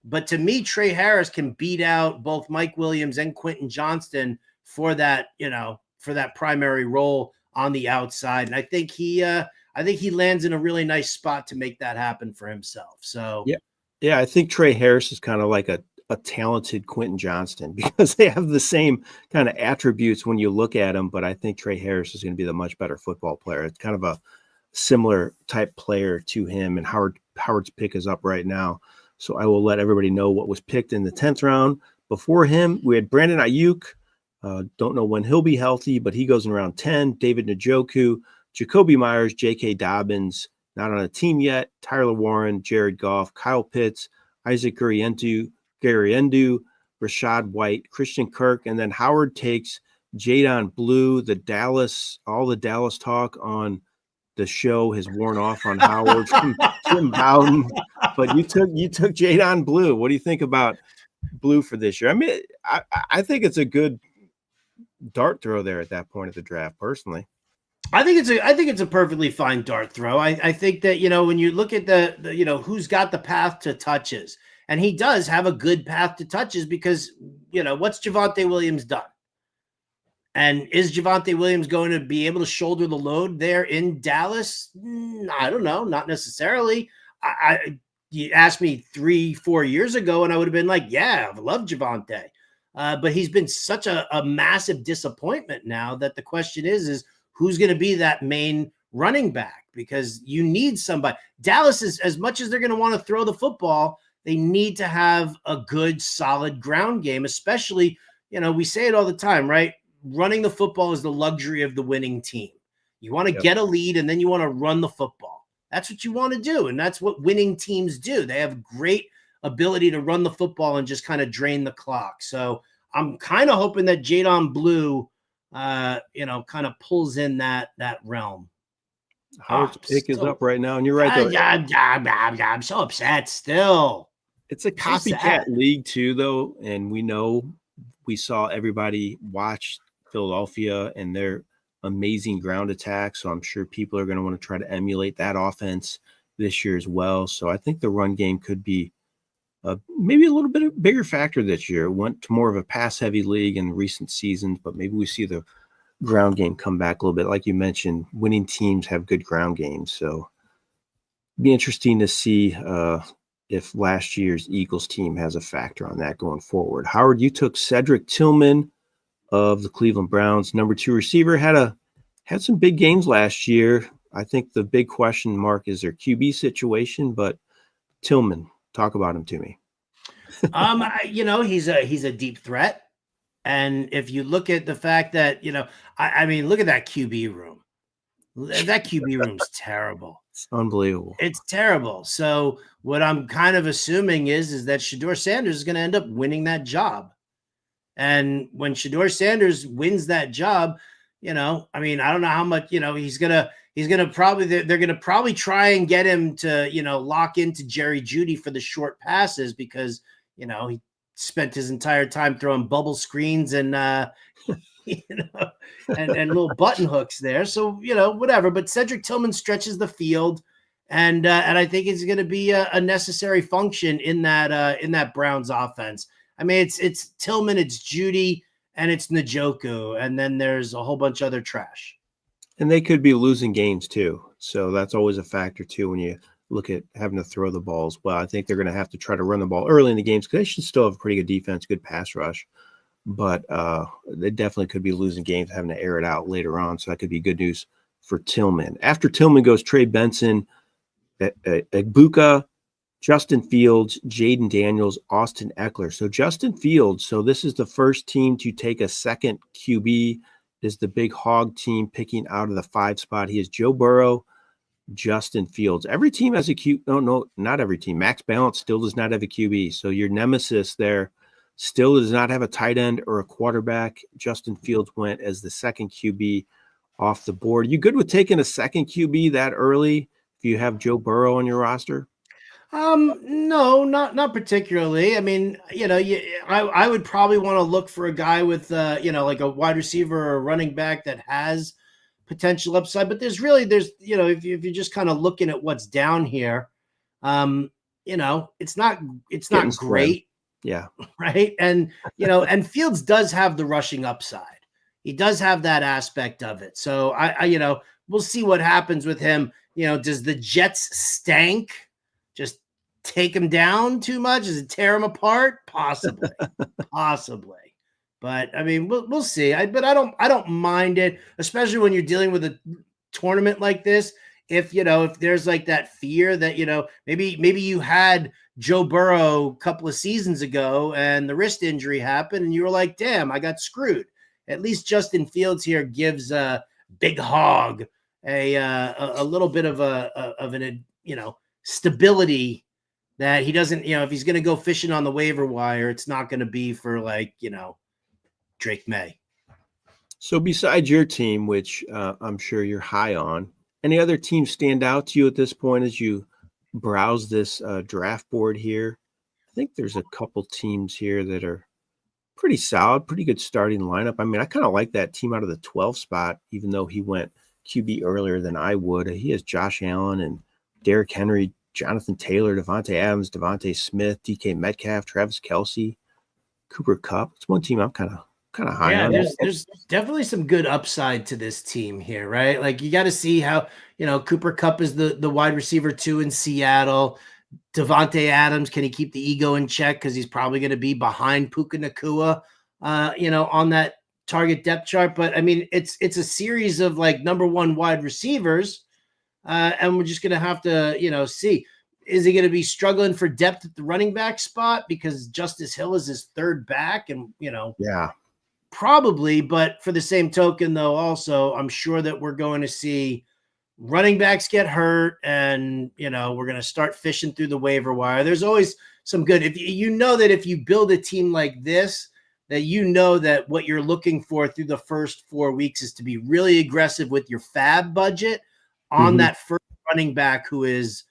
But to me, Trey Harris can beat out both Mike Williams and Quentin Johnston for that, for that primary role on the outside. And I think he lands in a really nice spot to make that happen for himself. So yeah, I think Trey Harris is kind of like a talented Quentin Johnston because they have the same kind of attributes when you look at him. But I think Trey Harris is going to be the much better football player. It's kind of a similar type player to him, and Howard's pick is up right now. So I will let everybody know what was picked in the 10th round. Before him, we had Brandon Ayuk. Don't know when he'll be healthy, but he goes in round 10. David Njoku, Jacoby Myers, J.K. Dobbins, not on a team yet. Tyler Warren, Jared Goff, Kyle Pitts, Isaac Guriendu, Rashad White, Christian Kirk, and then Howard takes Jadon Blue. All the Dallas talk on the show has worn off on Howard from Tim Bowden. But you took Jadon Blue. What do you think about Blue for this year? I mean, I think it's a good dart throw there at that point of the draft, personally. I think it's a perfectly fine dart throw. I think that, when you look at the who's got the path to touches, and he does have a good path to touches because, what's Javonte Williams done? And is Javonte Williams going to be able to shoulder the load there in Dallas? I don't know. Not necessarily. You asked me 3-4 years ago, and I would have been like, yeah, I love Javonte. But he's been such a massive disappointment now that the question is who's going to be that main running back? Because you need somebody. Dallas is, as much as they're going to want to throw the football, they need to have a good, solid ground game, especially, we say it all the time, right? Running the football is the luxury of the winning team. You want to get a lead, and then you want to run the football. That's what you want to do, and that's what winning teams do. They have great ability to run the football and just kind of drain the clock. So I'm kind of hoping that Jadon Blue, kind of pulls in that realm. Howard's pick is up right now, and you're right. I'm so upset still. It's a copycat league too, though, and we saw everybody watch Philadelphia and their amazing ground attack. So I'm sure people are going to want to try to emulate that offense this year as well. So I think the run game could be maybe a little bit of a bigger factor this year. It went to more of a pass-heavy league in recent seasons, but maybe we see the ground game come back a little bit. Like you mentioned, winning teams have good ground games. So it'd be interesting to see if last year's Eagles team has a factor on that going forward. Howard, you took Cedric Tillman of the Cleveland Browns, number 2 receiver, had some big games last year. I think the big question mark is their QB situation, but Tillman, talk about him to me. He's a deep threat. And if you look at the fact that, I mean, look at that QB room. That QB room's terrible. It's unbelievable. It's terrible. So what I'm kind of assuming is that Shedeur Sanders is going to end up winning that job. And when Shedeur Sanders wins that job, I don't know how much, he's going to probably, they're going to probably try and get him to, lock into Jerry Jeudy for the short passes because, he spent his entire time throwing bubble screens and, and little button hooks there. So, whatever, but Cedric Tillman stretches the field and I think it's going to be a necessary function in that Browns offense. I mean, it's Tillman, it's Jeudy, and it's Njoku, and then there's a whole bunch of other trash. And they could be losing games too. So that's always a factor too when you look at having to throw the ball as well. I think they're going to have to try to run the ball early in the games because they should still have a pretty good defense, good pass rush. But they definitely could be losing games, having to air it out later on. So that could be good news for Tillman. After Tillman goes Trey Benson, Egbuka, Justin Fields, Jaden Daniels, Austin Eckler. So Justin Fields, so this is the first team to take a second QB. Is the big hog team picking out of the 5 spot. He is Joe Burrow, Justin Fields. Every team has a QB. No, not every team. Max Balance still does not have a QB. So your nemesis there still does not have a tight end or a quarterback. Justin Fields went as the second QB off the board. You good with taking a second QB that early if you have Joe Burrow on your roster? No, not particularly. I mean, I would probably want to look for a guy with, like a wide receiver or a running back that has potential upside. But there's, if you're just kind of looking at what's down here, it's not great. Yeah. Right. And, and Fields does have the rushing upside. He does have that aspect of it. So I we'll see what happens with him. Does the Jets stank? Just take him down too much? Does it tear him apart? Possibly. But I mean, we'll see. But I don't mind it, especially when you're dealing with a tournament like this. If there's like that fear that maybe you had Joe Burrow a couple of seasons ago and the wrist injury happened and you were like, damn, I got screwed. At least Justin Fields here gives a big hog a little bit of an stability that he doesn't, if he's going to go fishing on the waiver wire, it's not going to be for Drake May. So besides your team, which I'm sure you're high on, any other teams stand out to you at this point as you browse this draft board here? I think there's a couple teams here that are pretty solid, pretty good starting lineup. I mean, I kind of like that team out of the 12 spot, even though he went QB earlier than I would. He has Josh Allen and Derrick Henry, Jonathan Taylor, Devontae Adams, Devontae Smith, DK Metcalf, Travis Kelce, Cooper Kupp. It's one team I'm kind of high on. There's definitely some good upside to this team here, right? Like you got to see how, Cooper Kupp is the wide receiver 2 in Seattle. Devontae Adams, can he keep the ego in check? Because he's probably going to be behind Puka Nacua, on that target depth chart. But I mean, it's a series of like number 1 wide receivers. And we're just going to have to, see, is he going to be struggling for depth at the running back spot because Justice Hill is his third back? And, yeah, probably. But for the same token, though, also, I'm sure that we're going to see running backs get hurt and, we're going to start fishing through the waiver wire. There's always some good. If if you build a team like this, that what you're looking for through the first 4 weeks is to be really aggressive with your fab budget on that first running back who is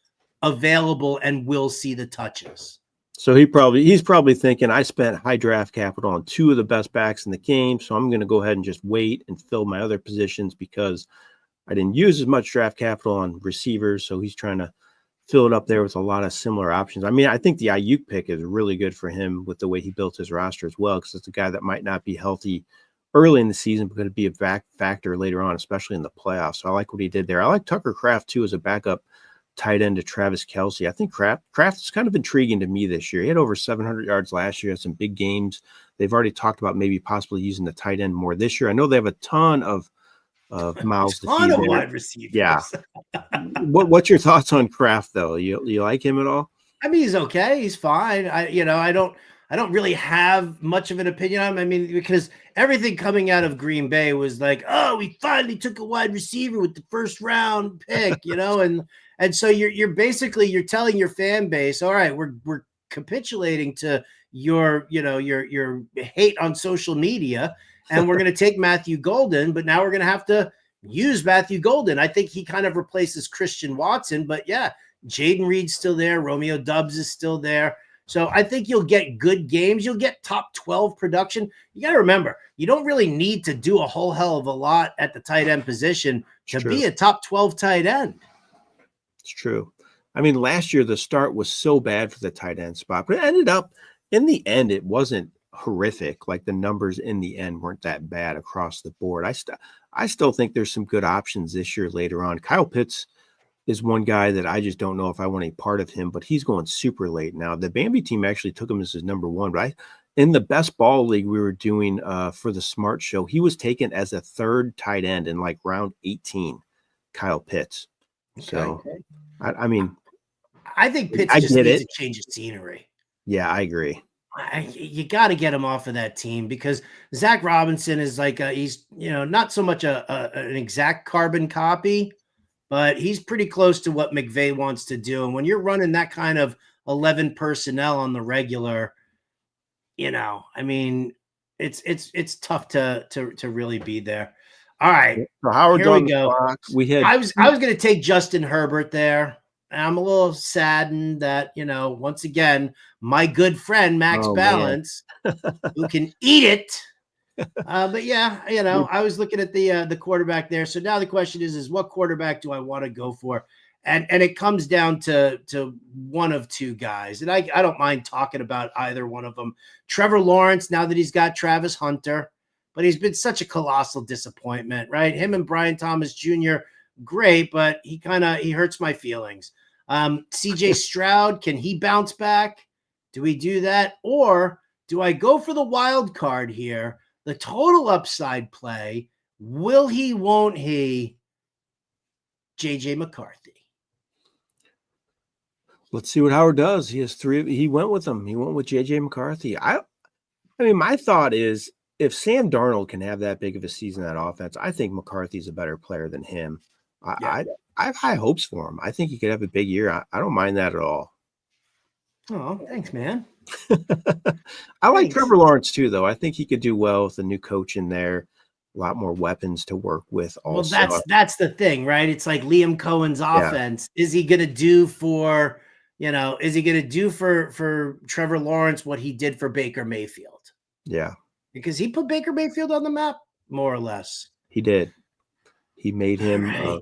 available and will see the touches. So he's probably thinking, I spent high draft capital on 2 of the best backs in the game, so I'm going to go ahead and just wait and fill my other positions because I didn't use as much draft capital on receivers. So he's trying to fill it up there with a lot of similar options. I mean, I think the Ayuk pick is really good for him with the way he built his roster as well, because it's a guy that might not be healthy early in the season, but going to be a factor later on, especially in the playoffs. So I like what he did there. I like Tucker Kraft too as a backup tight end to Travis Kelce. I think Kraft is kind of intriguing to me this year. He had over 700 yards last year, had some big games. They've already talked about maybe possibly using the tight end more this year. I know they have a ton of mouths to feed. Wide receivers. Yeah. What's your thoughts on Kraft though? You like him at all? I mean, he's okay. He's fine. I don't really have much of an opinion on him. I mean, because everything coming out of Green Bay was like, oh, we finally took a wide receiver with the first round pick, and so you're basically telling your fan base, all right, we're capitulating to your hate on social media, and we're going to take Matthew Golden, but now we're going to have to use Matthew Golden. I think he kind of replaces Christian Watson, but yeah, Jaden Reed's still there. Romeo Doubs is still there. So I think you'll get good games. You'll get top 12 production. You got to remember, you don't really need to do a whole hell of a lot at the tight end position to be a top 12 tight end. It's true. I mean, last year the start was so bad for the tight end spot, but it ended up in the end, it wasn't horrific. Like the numbers in the end weren't that bad across the board. I still think there's some good options this year later on. Kyle Pitts is one guy that I just don't know if I want a part of him, but he's going super late now. The Bambi team actually took him as his number 1, right? In the best ball league we were doing for the Smart Show, he was taken as a 3rd tight end in like round 18, Kyle Pitts. Okay. So, I mean, I think Pitts just needs a change of scenery. Yeah, I agree. You got to get him off of that team because Zach Robinson is like he's not so much an exact carbon copy, but he's pretty close to what McVay wants to do. And when you're running that kind of 11 personnel on the regular, I mean, it's tough to really be there. All right, so Howard, here we go. I was going to take Justin Herbert there. I'm a little saddened that, once again, my good friend, Max Balance, who can eat it. But yeah, I was looking at the quarterback there. So now the question is what quarterback do I want to go for? And it comes down to one of 2 guys. And I don't mind talking about either one of them. Trevor Lawrence, now that he's got Travis Hunter, but he's been such a colossal disappointment, right? Him and Brian Thomas Jr., great, but he hurts my feelings. CJ Stroud, can he bounce back? Do we do that? Or do I go for the wild card here? The total upside play. Will he, won't he? JJ McCarthy. Let's see what Howard does. He has 3. He went with them. He went with JJ McCarthy. I mean, my thought is if Sam Darnold can have that big of a season, that offense, I think McCarthy's a better player than him. Yeah. I have high hopes for him. I think he could have a big year. I don't mind that at all. Oh, thanks, man. I like Thanks. Trevor Lawrence too, though. I think he could do well with a new coach in there. A lot more weapons to work with. Also, Well, that's the thing, right? It's like Liam Cohen's yeah, offense. Is he going to do for, is he going to do for Trevor Lawrence what he did for Baker Mayfield? yeah, Because he put Baker Mayfield on the map, more or less. he did. He made him Right.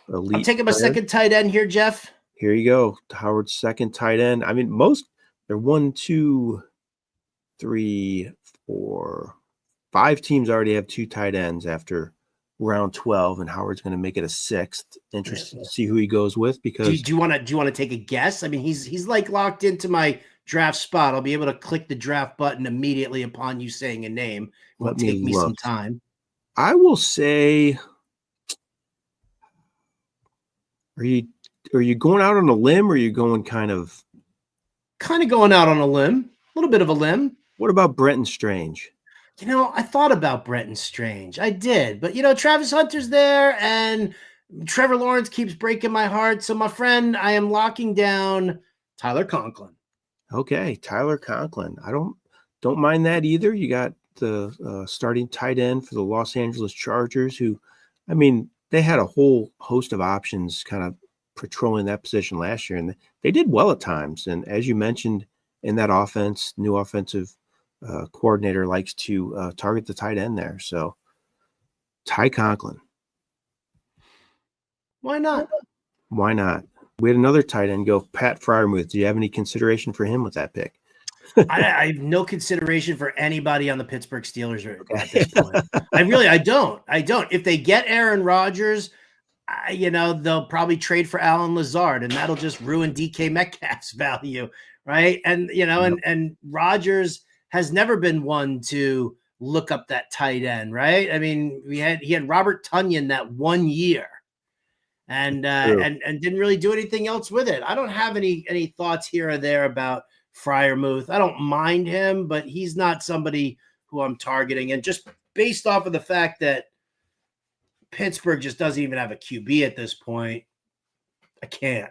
elite. I'm taking my player. second tight end here, Jeff. Here you go. Howard's second tight end. I mean, they're 1, 2, 3, 4, 5 teams already have 2 tight ends after round 12, and Howard's going to make it a 6th. Interesting to see who he goes with because Do you want to take a guess? I mean, he's like locked into my draft spot. I'll be able to click the draft button immediately upon you saying a name. It won't take me some time. I will say, are you going out on a limb, or are you going kind of going out on a limb, a little bit of a limb? What about Brenton Strange? I thought about Brenton Strange. I did, but Travis Hunter's there, and Trevor Lawrence keeps breaking my heart. So, my friend, I am locking down Tyler Conklin. Okay, Tyler Conklin. I don't mind that either. You got the starting tight end for the Los Angeles Chargers, who, I mean, they had a whole host of options kind of patrolling that position last year, and they did well at times. And as you mentioned, in that offense, new offensive coordinator likes to target the tight end there. So, Ty Conklin. Why not? Why not? We had another tight end go, Pat Freiermuth. Do you have any consideration for him with that pick? I have no consideration for anybody on the Pittsburgh Steelers at this point. I don't. If they get Aaron Rodgers, they'll probably trade for Alan Lazard, and that'll just ruin DK Metcalf's value, right? And and Rodgers has never been one to look up that tight end, right? I mean, he had Robert Tonyan that 1 year, and didn't really do anything else with it. I don't have any thoughts here or there about Freiermuth. I don't mind him, but he's not somebody who I'm targeting. And just based off of the fact that Pittsburgh just doesn't even have a QB at this point, I can't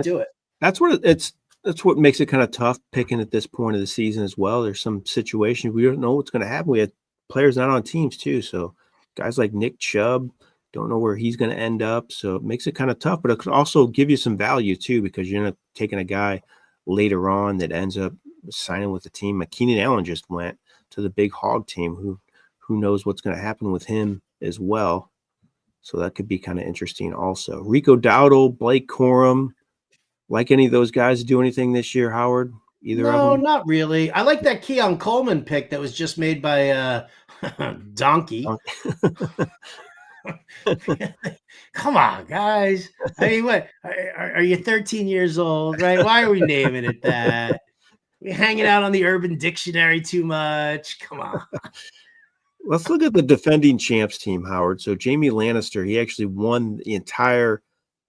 do it. That's what makes it kind of tough picking at this point of the season as well. There's some situations we don't know what's going to happen. We had players not on teams too. So guys like Nick Chubb, don't know where he's going to end up. So it makes it kind of tough, but it could also give you some value too, because you're not taking a guy later on that ends up signing with the team. Keenan Allen just went to the big hog team. Who knows what's going to happen with him as well. So that could be kind of interesting also. Rico Dowdle, Blake Corum. Like any of those guys do anything this year, Howard? Either of them? Not really. I like that Keon Coleman pick that was just made by Donkey. Come on, guys. I mean, what are you 13 years old, right? Why are we naming it that? We're hanging out on the Urban Dictionary too much. Come on. Let's look at the defending champs team, Howard. So Jamie Lannister, he actually won the entire,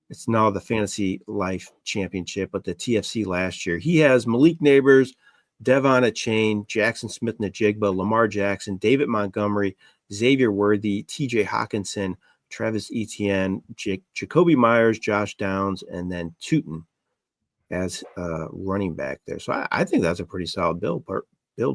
it's now the Fantasy Life Championship, but the TFC last year. He has Malik Neighbors, Devon Achane, Jackson Smith-Njigba, Lamar Jackson, David Montgomery, Xavier Worthy, TJ Hawkinson, Travis Etienne, Jacoby Myers, Josh Downs, and then Tootin as running back there. So I think that's a pretty solid build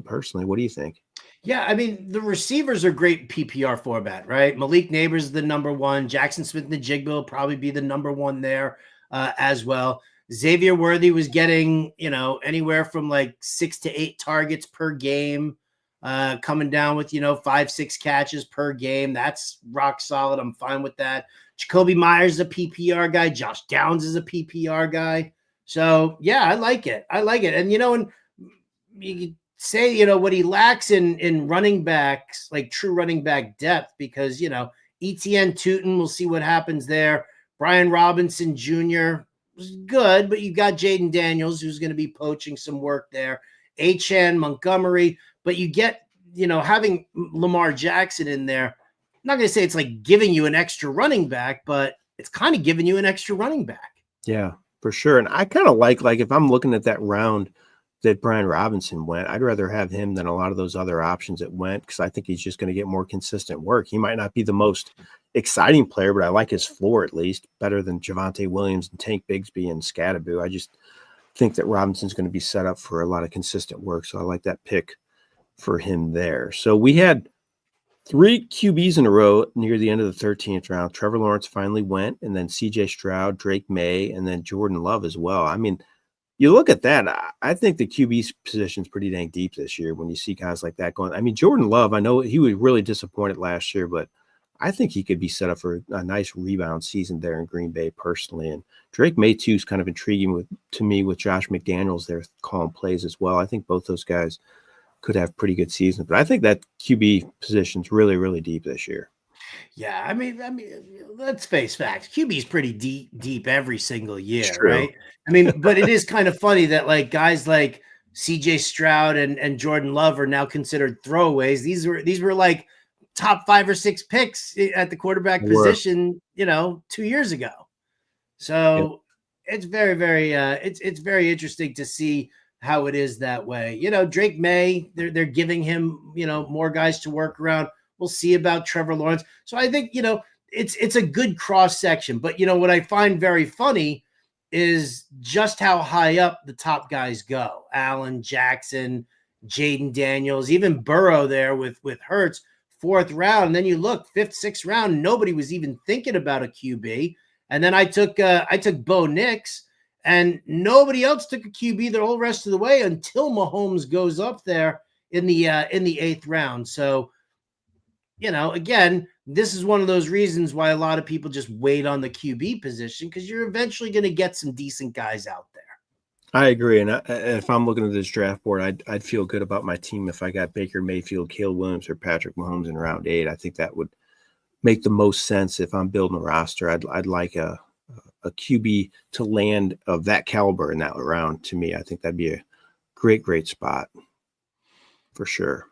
personally. What do you think? Yeah, I mean, the receivers are great PPR format, right? Malik Neighbors is the number one. Jackson Smith-Njigba will probably be the number one there as well. Xavier Worthy was getting, anywhere from like 6 to 8 targets per game, coming down with, 5-6 catches per game. That's rock solid. I'm fine with that. Jacoby Myers is a PPR guy. Josh Downs is a PPR guy. So, yeah, I like it. And, and you say, what he lacks in running backs, like true running back depth, because, Etienne Tootin, we'll see what happens there. Brian Robinson Jr. was good, but you got Jaden Daniels, who's going to be poaching some work there. Achane, Montgomery, but you get, having Lamar Jackson in there. I'm not going to say it's like giving you an extra running back, but it's kind of giving you an extra running back. Yeah, for sure. And I kind of like if I'm looking at that round that Brian Robinson went. I'd rather have him than a lot of those other options that went, because I think he's just going to get more consistent work. He might not be the most exciting player, but I like his floor at least better than Javonte Williams and Tank Bigsby and Scadaboo. I just think that Robinson's going to be set up for a lot of consistent work. So I like that pick for him there. So we had 3 QBs in a row near the end of the 13th round. Trevor Lawrence finally went, and then CJ Stroud, Drake May, and then Jordan Love as well. I mean, you look at that, I think the QB position is pretty dang deep this year when you see guys like that going. I mean, Jordan Love, I know he was really disappointed last year, but I think he could be set up for a nice rebound season there in Green Bay personally. And Drake May, too, is kind of intriguing to me with Josh McDaniels there calling plays as well. I think both those guys could have pretty good seasons, but I think that QB position is really, really deep this year. Yeah, I mean, let's face facts. QB is pretty deep every single year, It's true. right? I mean, but it is kind of funny that like guys like CJ Stroud and Jordan Love are now considered throwaways. These were like top 5 or 6 picks at the quarterback position, 2 years ago. So it's very, very it's very interesting to see how it is that way. Drake May, they're giving him, more guys to work around. We'll see about Trevor Lawrence. So I think, it's a good cross section. But, what I find very funny is just how high up the top guys go. Allen, Jackson, Jaden Daniels, even Burrow there with Hurts, 4th round. And then you look 5th, 6th round, nobody was even thinking about a QB. And then I took Bo Nix, and nobody else took a QB the whole rest of the way until Mahomes goes up there in the 8th round. So, again, this is one of those reasons why a lot of people just wait on the QB position, because you're eventually going to get some decent guys out there. I agree. And if I'm looking at this draft board, I'd feel good about my team if I got Baker Mayfield, Caleb Williams, or Patrick Mahomes in round 8. I think that would make the most sense if I'm building a roster. I'd like a QB to land of that caliber in that round. To me, I think that'd be a great spot for sure.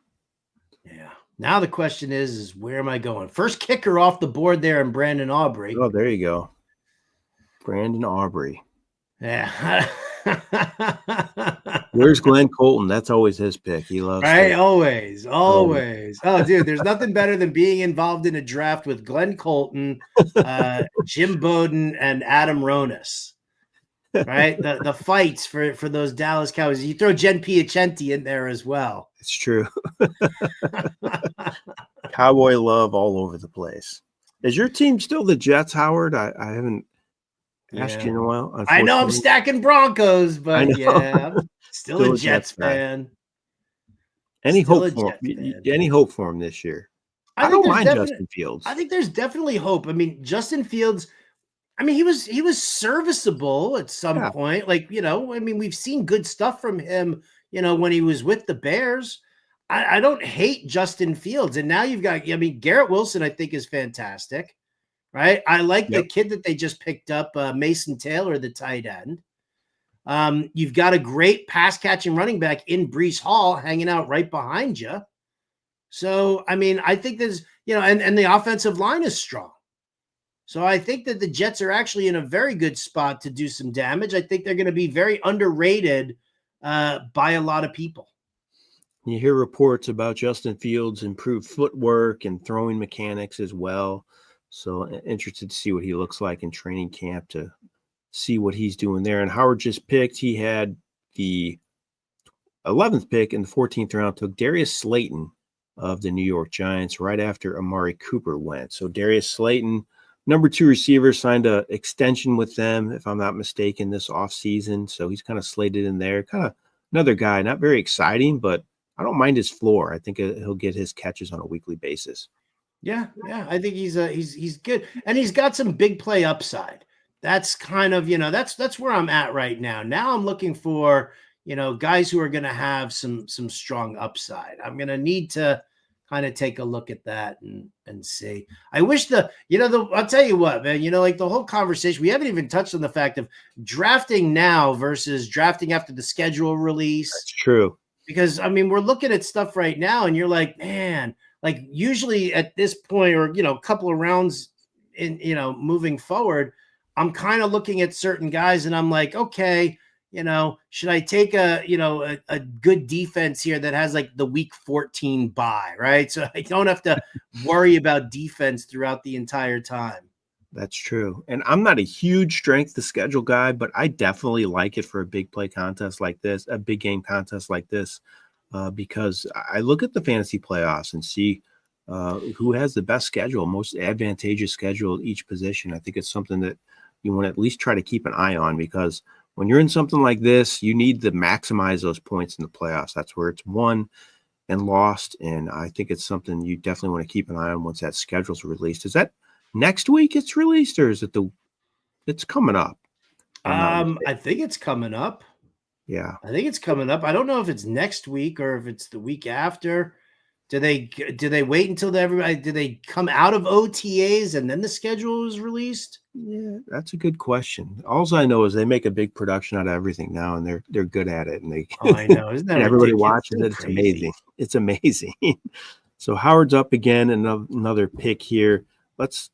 Yeah. Now the question is where am I going? First kicker off the board there in Brandon Aubrey. Oh, there you go. Brandon Aubrey. Yeah. Where's Glenn Colton? That's always his pick. He loves right. Always. Oh, dude, there's nothing better than being involved in a draft with Glenn Colton, Jim Bowden, and Adam Ronis. Right. The fights for those Dallas Cowboys. You throw Jen Piacenti in there as well. It's true. Cowboy love all over the place. Is your team still the Jets, Howard? I haven't asked you in a while. I know I'm stacking Broncos, but I'm still a Jets fan. Any hope for him? Any hope for him this year? I don't mind Justin Fields. I think there's definitely hope. I mean, Justin Fields, he was serviceable at some point. Like, we've seen good stuff from him, when he was with the Bears. I don't hate Justin Fields. And now you've got, Garrett Wilson, I think, is fantastic, right? I like the kid that they just picked up, Mason Taylor, the tight end. You've got a great pass catching running back in Breece Hall hanging out right behind you. So, I think there's, and the offensive line is strong. So I think that the Jets are actually in a very good spot to do some damage. I think they're going to be very underrated by a lot of people. You hear reports about Justin Fields' improved footwork and throwing mechanics as well. So interested to see what he looks like in training camp, to see what he's doing there. And Howard just picked, he had the 11th pick in the 14th round, took Darius Slayton of the New York Giants right after Amari Cooper went. So Darius Slayton, number 2 receiver, signed an extension with them, if I'm not mistaken, this offseason. So he's kind of slated in there. Kind of another guy, not very exciting, but I don't mind his floor. I think he'll get his catches on a weekly basis. Yeah. I think he's good, and he's got some big play upside. That's kind of, that's where I'm at right now. Now I'm looking for, guys who are going to have some strong upside. I'm going to need to kind of take a look at that and see. I wish I'll tell you what, man, like the whole conversation, we haven't even touched on the fact of drafting now versus drafting after the schedule release. That's true. Because, we're looking at stuff right now and you're like, man, like usually at this point, or, a couple of rounds in, moving forward, I'm kind of looking at certain guys and I'm like, okay, should I take a good defense here that has like the week 14 bye, right? So I don't have to worry about defense throughout the entire time. That's true. And I'm not a huge strength to schedule guy, but I definitely like it for a big play contest like this, a big game contest like this, because I look at the fantasy playoffs and see who has the best schedule, most advantageous schedule at each position. I think it's something that you want to at least try to keep an eye on, because when you're in something like this, you need to maximize those points in the playoffs. That's where it's won and lost. And I think it's something you definitely want to keep an eye on once that schedule's released. Is that next week it's released, or is it it's coming up? I think it's coming up. Yeah. I think it's coming up. I don't know if it's next week or if it's the week after. Do they wait until everybody? Do they come out of OTAs and then the schedule is released? Yeah, that's a good question. All I know is they make a big production out of everything now, and they're good at it, and I know, isn't that and everybody ridiculous? watches it. It's amazing. It's amazing. So Howard's up again, another pick here. Let's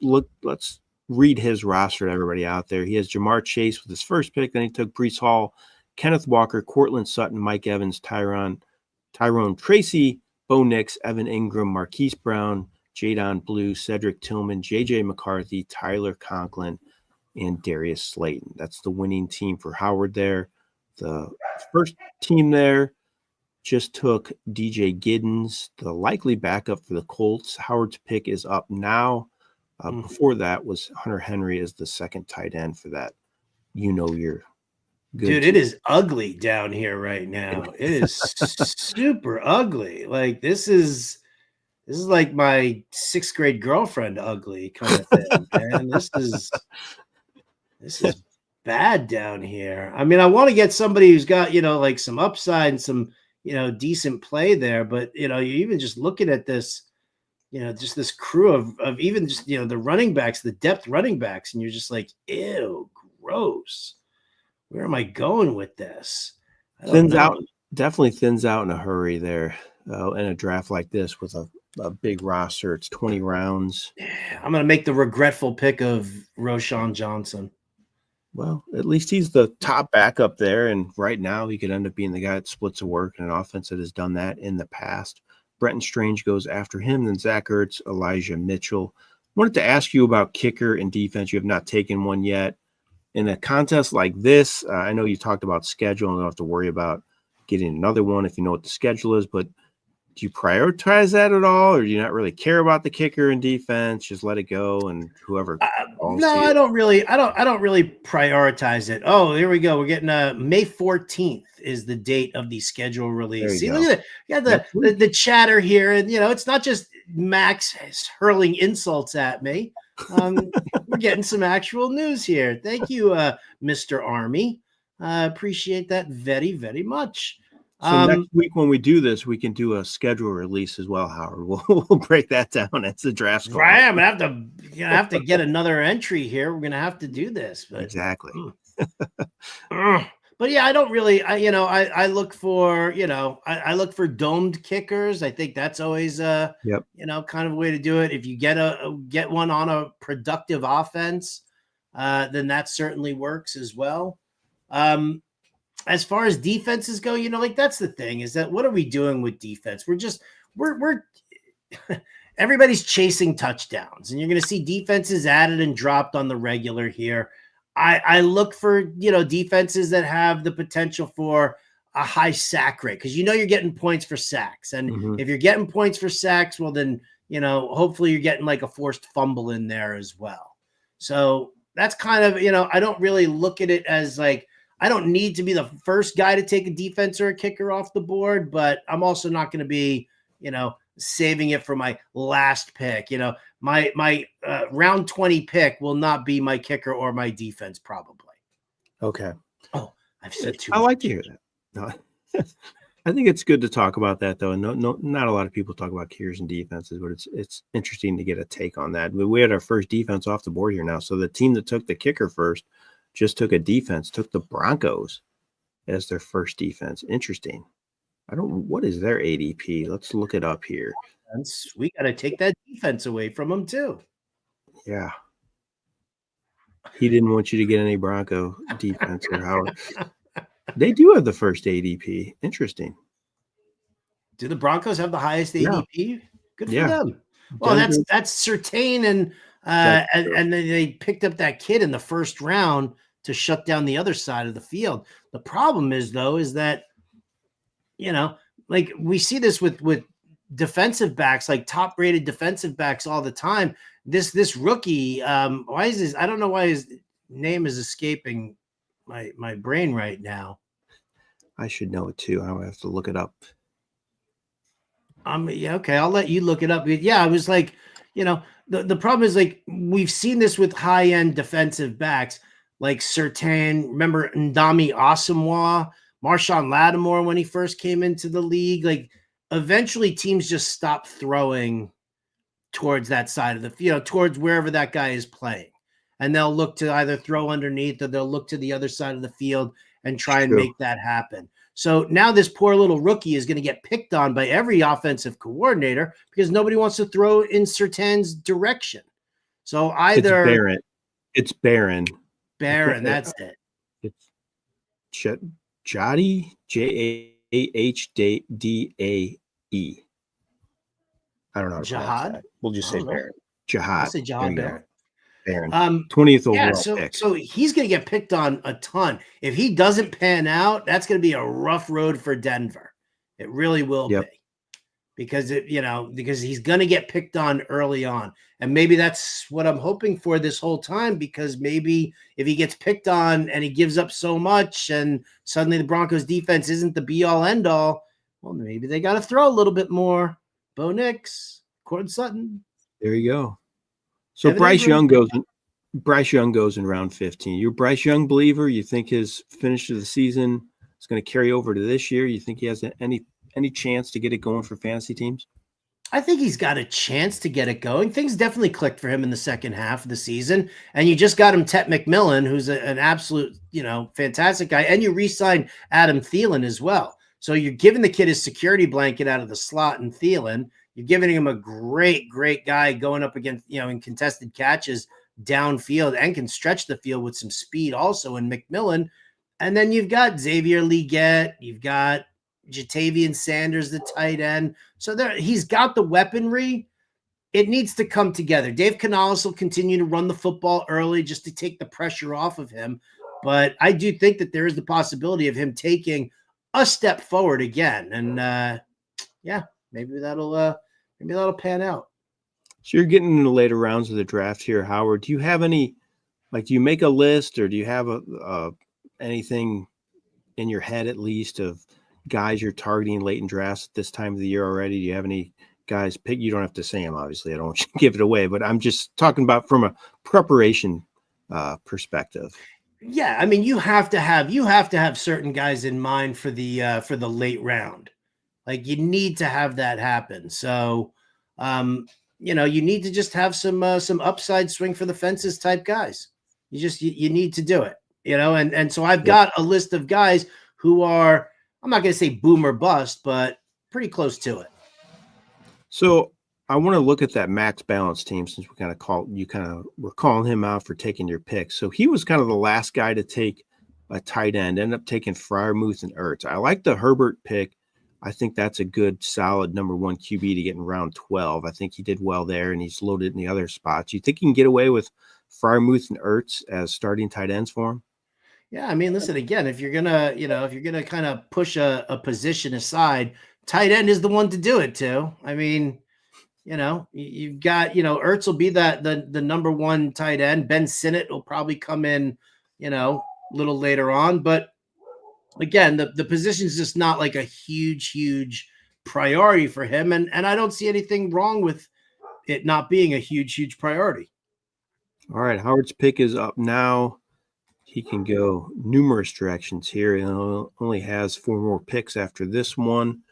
read his roster to everybody out there. He has Jamar Chase with his first pick. Then he took Breece Hall, Kenneth Walker, Cortland Sutton, Mike Evans, Tyrone Tracy, Bo Nix, Evan Ingram, Marquise Brown, Jadon Blue, Cedric Tillman, J.J. McCarthy, Tyler Conklin, and Darius Slayton. That's the winning team for Howard there. The first team there just took DJ Giddens, the likely backup for the Colts. Howard's pick is up now. Before that was Hunter Henry as the second tight end for that. You're good. Dude, it is ugly down here right now. It is super ugly. Like this is like my 6th grade girlfriend ugly kind of thing, man. This is bad down here. I mean, I want to get somebody who's got, like some upside and some, decent play there, but you even just looking at this, just this crew of even just, the running backs, the depth running backs, and you're just like, ew, gross. Where am I going with this? Definitely thins out in a hurry there in a draft like this with a big roster. It's 20 rounds. I'm going to make the regretful pick of Roschon Johnson. Well, at least he's the top backup there, and right now he could end up being the guy that splits the work in an offense that has done that in the past. Brenton Strange goes after him, then Zach Ertz, Elijah Mitchell. Wanted to ask you about kicker and defense. You have not taken one yet. In a contest like this, I know you talked about schedule and don't have to worry about getting another one if you know what the schedule is, but do you prioritize that at all, or do you not really care about the kicker and defense? Just let it go and whoever. No, I don't really prioritize it. Oh, here we go. We're getting May 14th is the date of the schedule release. See, look at it. You got the chatter here, and it's not just Max hurling insults at me. We're getting some actual news here. Thank you, Mr. Army. Appreciate that very, very much. So next week when we do this, we can do a schedule release as well, Howard. We'll break that down as the draft. Right, I'm gonna have to get another entry here. We're gonna have to do this. But, exactly. But yeah, I don't really. I look for I look for domed kickers. I think that's always kind of a way to do it. If you get one on a productive offense, then that certainly works as well. As far as defenses go, that's the thing is that what are we doing with defense? We're everybody's chasing touchdowns, and you're going to see defenses added and dropped on the regular here. I look for, defenses that have the potential for a high sack rate because you're getting points for sacks. And if you're getting points for sacks, well, then, hopefully you're getting like a forced fumble in there as well. So that's kind of, I don't really look at it as like, I don't need to be the first guy to take a defense or a kicker off the board, but I'm also not going to be, saving it for my last pick. My round 20 pick will not be my kicker or my defense probably. Okay. Oh, I've said too much. I like to hear that. No, I think it's good to talk about that though. No, not a lot of people talk about kickers and defenses, but it's interesting to get a take on that. We had our first defense off the board here now. So the team that took the kicker first just took a defense, took the Broncos as their first defense. Interesting. What is their ADP? Let's look it up here. We got to take that defense away from them too. Yeah. He didn't want you to get any Bronco defense or Howard. They do have the first ADP. Interesting. Do the Broncos have the highest ADP? Good for them. Well, Denver, that's Surtain and that's true. and they picked up that kid in the first round to shut down the other side of the field. The problem is though, is that like we see this with defensive backs, like top rated defensive backs all the time. This rookie, why is this? I don't know why his name is escaping my brain right now. I should know it too. I don't have to look it up. Yeah, okay, I'll let you look it up. Yeah, I was like, the problem is like we've seen this with high end defensive backs like Surtain. Remember Ndami Asamoah, Marshawn Lattimore when he first came into the league. Like eventually teams just stop throwing towards that side of the field, towards wherever that guy is playing. And they'll look to either throw underneath or they'll look to the other side of the field and try and make that happen. So now this poor little rookie is going to get picked on by every offensive coordinator because nobody wants to throw in Surtain's direction. So either it's Barron. That's it. It's Jahdae, Jahdae. I don't know. Jihad. We'll just say Barron. Jihad. I'll say Jihad Barron. Barron. 20th overall pick. So he's going to get picked on a ton. If he doesn't pan out, that's going to be a rough road for Denver. It really will be. Because because he's going to get picked on early on. And maybe that's what I'm hoping for this whole time, because maybe if he gets picked on and he gives up so much and suddenly the Broncos defense isn't the be all end all, well, maybe they got to throw a little bit more. Bo Nix, Courtland Sutton. There you go. So Bryce Young goes in round 15. You're a Bryce Young believer? You think his finish of the season is going to carry over to this year? You think he has any chance to get it going for fantasy teams? I think he's got a chance to get it going. Things definitely clicked for him in the second half of the season. And you just got him Tet McMillan, who's an absolute, fantastic guy. And you re-signed Adam Thielen as well. So you're giving the kid his security blanket out of the slot in Thielen. You're giving him a great, great guy going up against, in contested catches downfield and can stretch the field with some speed also in McMillan. And then you've got Xavier Legette. You've got Jatavian Sanders, the tight end. So he's got the weaponry. It needs to come together. Dave Canales will continue to run the football early just to take the pressure off of him. But I do think that there is the possibility of him taking a step forward again. And maybe that'll pan out. So you're getting in the later rounds of the draft here, Howard. Do you have any, do you make a list, or do you have anything in your head at least of guys you're targeting late in drafts at this time of the year already? Do you have any guys pick? You don't have to say them, obviously. I don't want you to give it away, but I'm just talking about from a preparation perspective. Yeah, I mean, you have to have certain guys in mind for the late round. Like you need to have that happen. So, you need to just have some upside swing for the fences type guys. You need to do it, and so I've got a list of guys who are, I'm not going to say boom or bust, but pretty close to it. So I want to look at that max balance team, since we're calling him out for taking your pick. So he was kind of the last guy to take a tight end, ended up taking Freiermuth and Ertz. I like the Herbert pick. I think that's a good, solid number one QB to get in round 12. I think he did well there, and he's loaded in the other spots. You think he can get away with Freiermuth and Ertz as starting tight ends for him? Yeah, I mean, listen, again, if you're gonna kind of push a position aside, tight end is the one to do it to. I mean, you've got, Ertz will be the number one tight end. Ben Sinnott will probably come in, a little later on, but again, the position is just not like a huge priority for him. And I don't see anything wrong with it not being a huge priority. All right. Howard's pick is up now. He can go numerous directions here. He only has 4 more picks after this one.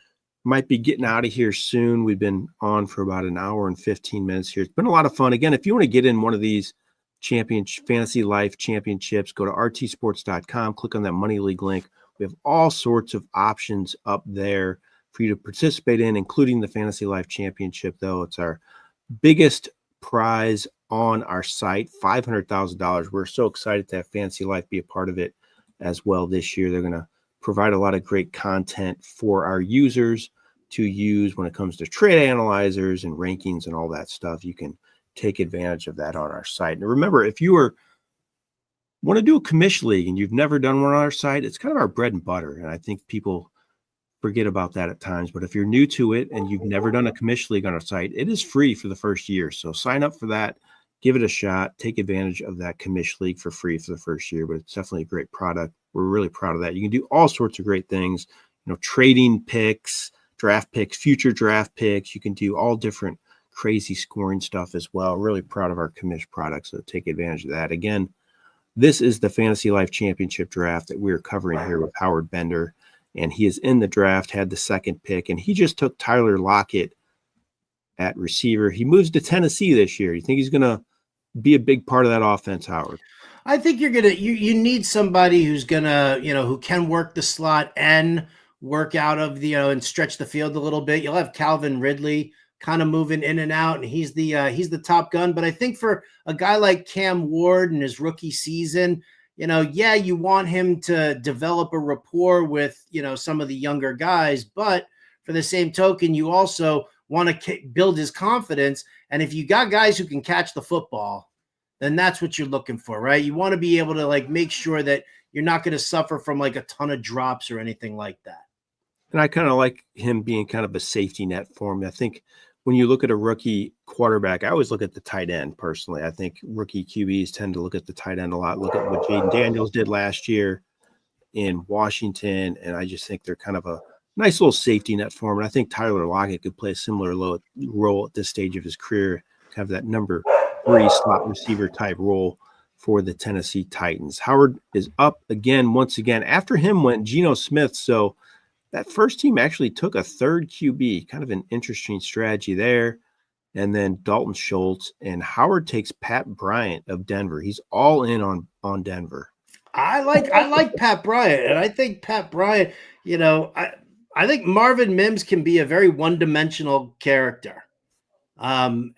Might be getting out of here soon. We've been on for about an hour and 15 minutes here. It's been a lot of fun. Again, if you want to get in one of these Fantasy Life Championships, go to rtsports.com, click on that Money League link. We have all sorts of options up there for you to participate in, including the Fantasy Life Championship, though. It's our biggest prize on our site, $500,000. We're so excited to have Fantasy Life be a part of it as well this year. They're going to provide a lot of great content for our users to use when it comes to trade analyzers and rankings and all that stuff. You can take advantage of that on our site. And remember, if you want to do a commission league and you've never done one on our site, it's kind of our bread and butter. And I think people forget about that at times. But if you're new to it and you've never done a commission league on our site, it is free for the first year. So sign up for that, give it a shot, take advantage of that commission league for free for the first year. But it's definitely a great product. We're really proud of that. You can do all sorts of great things, trading picks, draft picks, future draft picks. You can do all different crazy scoring stuff as well. Really proud of our commission product. So take advantage of that. Again, this is the Fantasy Life Championship draft that we're covering here with Howard Bender. And he is in the draft, had the second pick, and he just took Tyler Lockett at receiver. He moves to Tennessee this year. You think he's going to be a big part of that offense, Howard? I think you're going to, you need somebody who's going to, who can work the slot and work out of the, and stretch the field a little bit. You'll have Calvin Ridley kind of moving in and out, and he's the top gun. But I think for a guy like Cam Ward in his rookie season, you want him to develop a rapport with, some of the younger guys, but for the same token, you also want to build his confidence. And if you got guys who can catch the football, then that's what you're looking for, right? You want to be able to make sure that you're not going to suffer from a ton of drops or anything like that. And I kind of like him being kind of a safety net for me. I think when you look at a rookie quarterback, I always look at the tight end personally. I think rookie QBs tend to look at the tight end a lot. Look at what Jaden Daniels did last year in Washington. And I just think they're kind of a nice little safety net for him. And I think Tyler Lockett could play a similar role at this stage of his career, kind of that number 3 slot receiver type role for the Tennessee Titans. Howard is up again, once again. After him went Geno Smith. So that first team actually took a third QB, kind of an interesting strategy there. And then Dalton Schultz, and Howard takes Pat Bryant of Denver. He's all in on Denver. I like Pat Bryant, and I think Pat Bryant, I think Marvin Mims can be a very one-dimensional character. And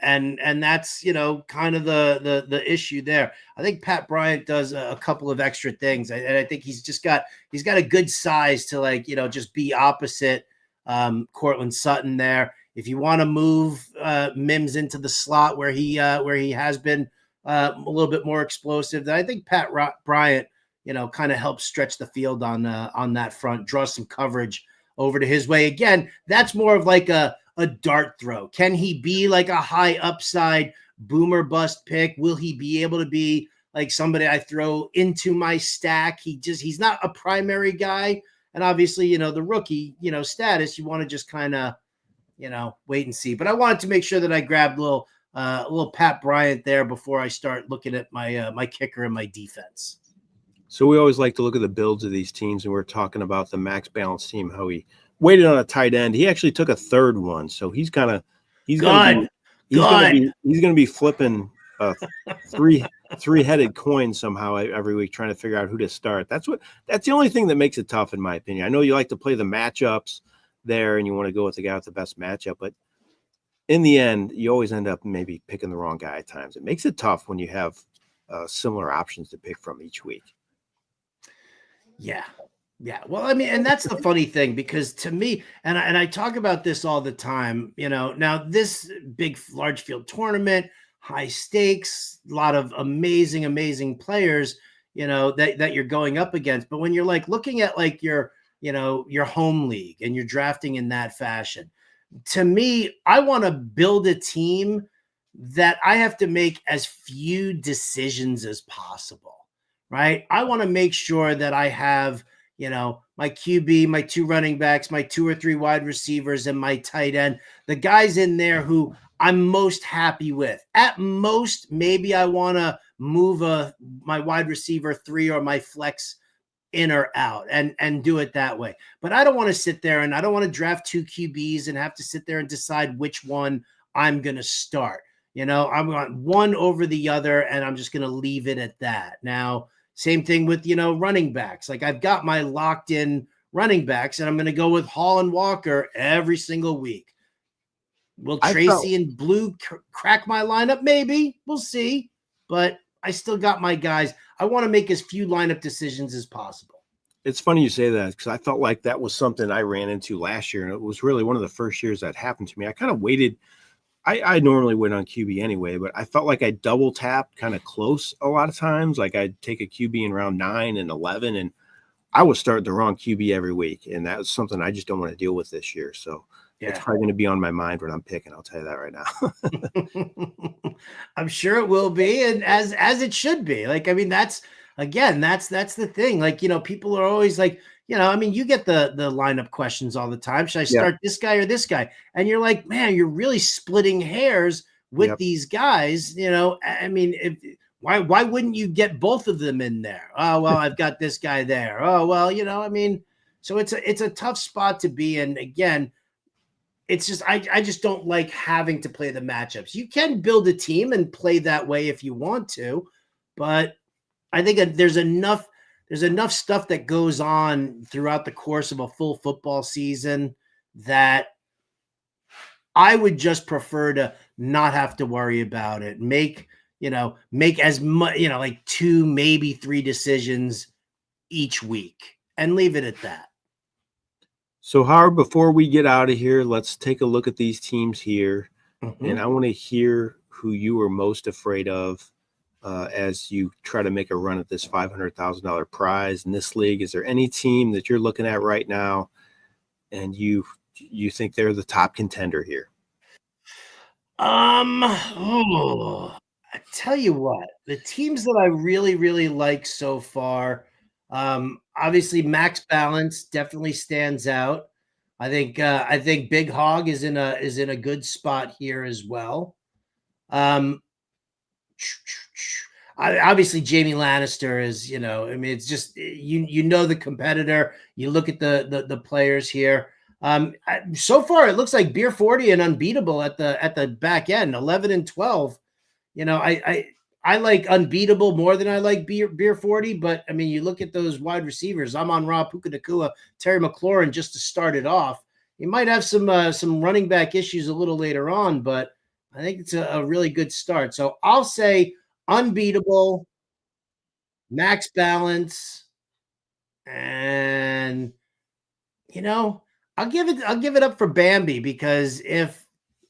that's, kind of the issue there. I think Pat Bryant does a couple of extra things. And I think he's got a good size to just be opposite Cortland Sutton there. If you want to move Mims into the slot where he has been a little bit more explosive, then I think Pat Bryant, kind of helps stretch the field on that front, draw some coverage over to his way. Again, that's more of a dart throw. Can he be a high upside boomer bust pick? Will he be able to be somebody I throw into my stack? He's not a primary guy. And obviously, the rookie, status, you want to just kind of, wait and see. But I wanted to make sure that I grabbed a little Pat Bryant there before I start looking at my kicker and my defense. So we always like to look at the builds of these teams, and we're talking about the max balance team, how he waited on a tight end. He actually took a third one, so he's going to be flipping a three-headed coin somehow every week, trying to figure out who to start. That's the only thing that makes it tough, in my opinion. I know you like to play the matchups there, and you want to go with the guy with the best matchup, but in the end, you always end up maybe picking the wrong guy at times. It makes it tough when you have similar options to pick from each week. Yeah. Well, I mean, and that's the funny thing, because to me, and I talk about this all the time, now this big, large field tournament, high stakes, a lot of amazing players, that you're going up against. But when you're looking at your home league and you're drafting in that fashion, to me, I want to build a team that I have to make as few decisions as possible. Right. I want to make sure that I have, my QB, my 2 running backs, my 2 or 3 wide receivers, and my tight end, the guys in there who I'm most happy with. At most, maybe I want to move my wide receiver 3 or my flex in or out and do it that way. But I don't want to sit there, and I don't want to draft 2 QBs and have to sit there and decide which one I'm going to start. I want one over the other, and I'm just going to leave it at that. Now, same thing with, running backs. I've got my locked in running backs, and I'm going to go with Hall and Walker every single week. Will Tracy and Blue crack my lineup? Maybe. We'll see. But I still got my guys. I want to make as few lineup decisions as possible. It's funny you say that because I felt like that was something I ran into last year, and it was really one of the first years that happened to me. I kind of waited. I normally win on QB anyway, but I felt like I double tapped kind of close a lot of times. Like I'd take a QB in round 9 and 11, and I was starting the wrong QB every week, and that was something I just don't want to deal with this year. So it's probably going to be on my mind when I'm picking. I'll tell you that right now. I'm sure it will be, and as it should be. Like, I mean, that's the thing. Like, people are always like, I mean, you get the lineup questions all the time. Should I start this guy or this guy? And you're like, man, you're really splitting hairs with these guys. I mean, why wouldn't you get both of them in there? Oh, well, I've got this guy there. Oh, well, I mean, so it's a tough spot to be in. Again, it's just I just don't like having to play the matchups. You can build a team and play that way if you want to, but I think there's enough stuff that goes on throughout the course of a full football season that I would just prefer to not have to worry about it. Make as much, like 2, maybe 3 decisions each week and leave it at that. So, Howard, before we get out of here, let's take a look at these teams here. And I want to hear who you are most afraid of as you try to make a run at this $500,000 prize in this league. Is there any team that you're looking at right now and you think they're the top contender here? I tell you what, the teams that I really, really like so far, obviously Max Balance definitely stands out. I think Big Hog is in a good spot here as well. Obviously Jamie Lannister is, I mean, it's just the competitor. You look at the players here. So far it looks like Beer 40 and Unbeatable at the back end, 11 and 12. I like Unbeatable more than I like Beer 40, but I mean, you look at those wide receivers, Amon-Ra, Puka Nacua, Terry McLaurin, just to start it off. You might have some running back issues a little later on, but I think it's a really good start. So I'll say Unbeatable, Max Balance, and I'll give it up for Bambi, because if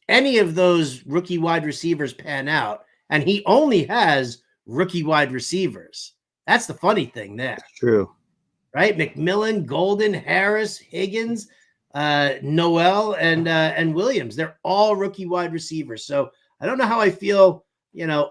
any of those rookie wide receivers pan out, and he only has rookie wide receivers, that's the funny thing there. That's true. Right? McMillan, Golden, Harris, Higgins, Noel, and Williams. They're all rookie wide receivers. So I don't know how I feel,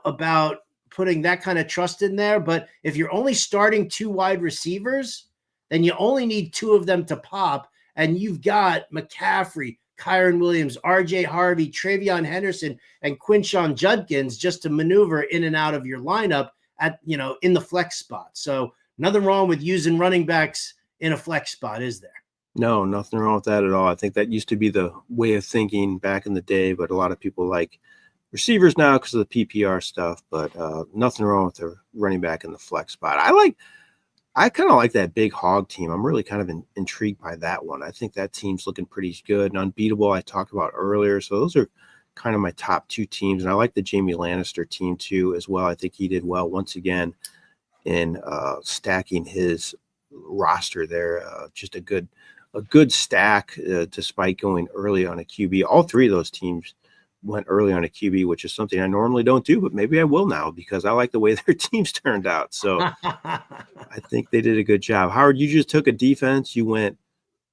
about putting that kind of trust in there. But if you're only starting 2 wide receivers, then you only need 2 of them to pop. And you've got McCaffrey, Kyron Williams, RJ Harvey, Travion Henderson, and Quinshon Judkins just to maneuver in and out of your lineup at, in the flex spot. So nothing wrong with using running backs in a flex spot, is there? No, nothing wrong with that at all. I think that used to be the way of thinking back in the day, but a lot of people like receivers now because of the PPR stuff, but nothing wrong with the running back in the flex spot. I kind of like that Big Hog team. I'm really kind of intrigued by that one. I think that team's looking pretty good. And Unbeatable, I talked about earlier. So those are kind of my top 2 teams. And I like the Jamie Lannister team too as well. I think he did well once again in stacking his roster there. Just a good stack despite going early on a QB. All 3 of those teams went early on a QB, which is something I normally don't do, but maybe I will now because I like the way their teams turned out. So I think they did a good job. Howard, you just took a defense. You went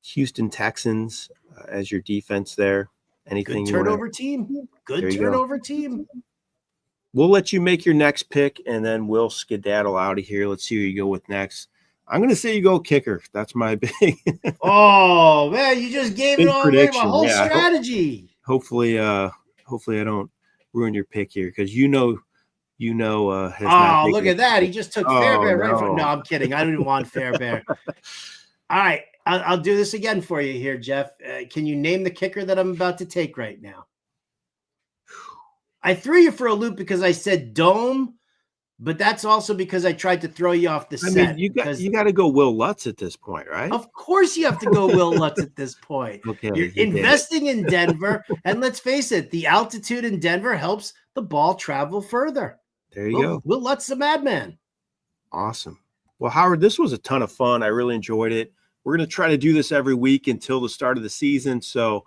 Houston Texans as your defense there. Anything? Good turnover team. Good turnover team. We'll let you make your next pick, and then we'll skedaddle out of here. Let's see who you go with next. I'm going to say you go kicker. That's my big. Oh, man, you just gave it all away. My whole strategy. Hopefully I don't ruin your pick here because look at that. He just took Fairbairn right from. No, I'm kidding. I didn't want Fairbairn. All right. I'll do this again for you here, Jeff. Can you name the kicker that I'm about to take right now? I threw you for a loop because I said Dome, but that's also because I tried to throw you off the set. I mean, you got to go Will Lutz at this point, right? Of course you have to go Will Lutz at this point. Okay, you're investing in Denver, and let's face it, the altitude in Denver helps the ball travel further. There you go. Will Lutz the madman. Awesome. Well, Howard, this was a ton of fun. I really enjoyed it. We're going to try to do this every week until the start of the season. So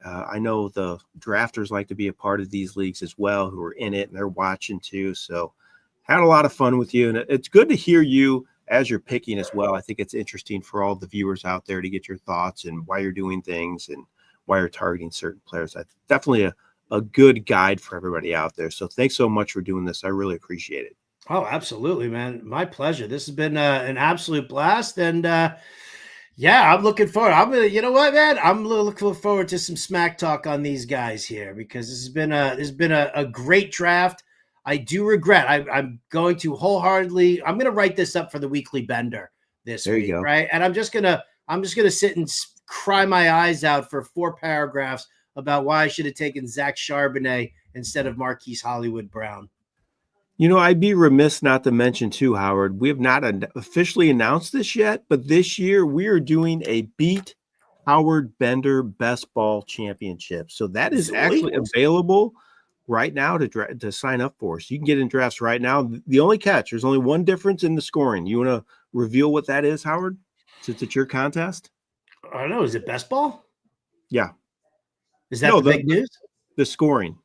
I know the drafters like to be a part of these leagues as well, who are in it and they're watching too. So had a lot of fun with you. And it's good to hear you as you're picking as well. I think it's interesting for all the viewers out there to get your thoughts and why you're doing things and why you're targeting certain players. That's definitely a good guide for everybody out there. So thanks so much for doing this. I really appreciate it. Oh, absolutely, man. My pleasure. This has been an absolute blast. And yeah, I'm looking forward. You know what, man? I'm looking forward to some smack talk on these guys here because this has been a great draft. I do regret. I'm going to wholeheartedly. I'm going to write this up for the weekly bender this There you week, go. right? And I'm just gonna sit and cry my eyes out for 4 paragraphs about why I should have taken Zach Charbonnet instead of Marquise Hollywood Brown. You know, I'd be remiss not to mention too, Howard, we have not officially announced this yet, but this year we are doing a Beat Howard Bender Best Ball Championship. So that is actually available right now to sign up for. So you can get in drafts right now. The only catch, there's only one difference in the scoring. You want to reveal what that is, Howard, since it's your contest? I don't know. Is it best ball? Yeah. Is that the big news? The scoring,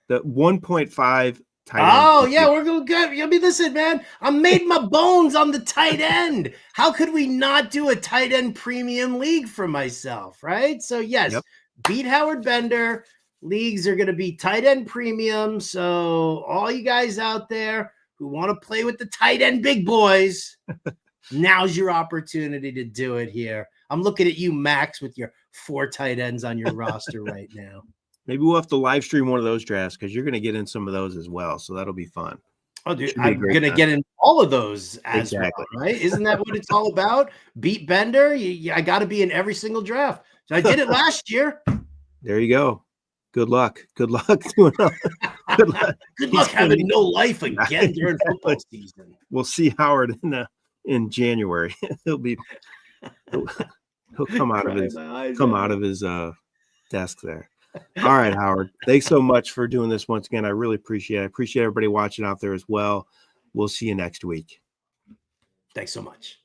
the 1.5 tight end. Oh, yeah, we're going to get. I mean, listen, man, I made my bones on the tight end. How could we not do a tight end premium league for myself, right? So, yes, Beat Howard Bender. Leagues are going to be tight end premium. So, all you guys out there who want to play with the tight end big boys, now's your opportunity to do it here. I'm looking at you, Max, with your 4 tight ends on your roster right now. Maybe we'll have to live stream one of those drafts because you're going to get in some of those as well. So that'll be fun. Oh, dude, I'm going to get in all of those as well, right? Isn't that what it's all about? Beat Bender. I got to be in every single draft. So I did it last year. There you go. Good luck. Good luck doing Good luck. Good luck having no life again during football season. We'll see Howard in January. he'll come out of his desk there. All right, Howard. Thanks so much for doing this once again. I really appreciate it. I appreciate everybody watching out there as well. We'll see you next week. Thanks so much.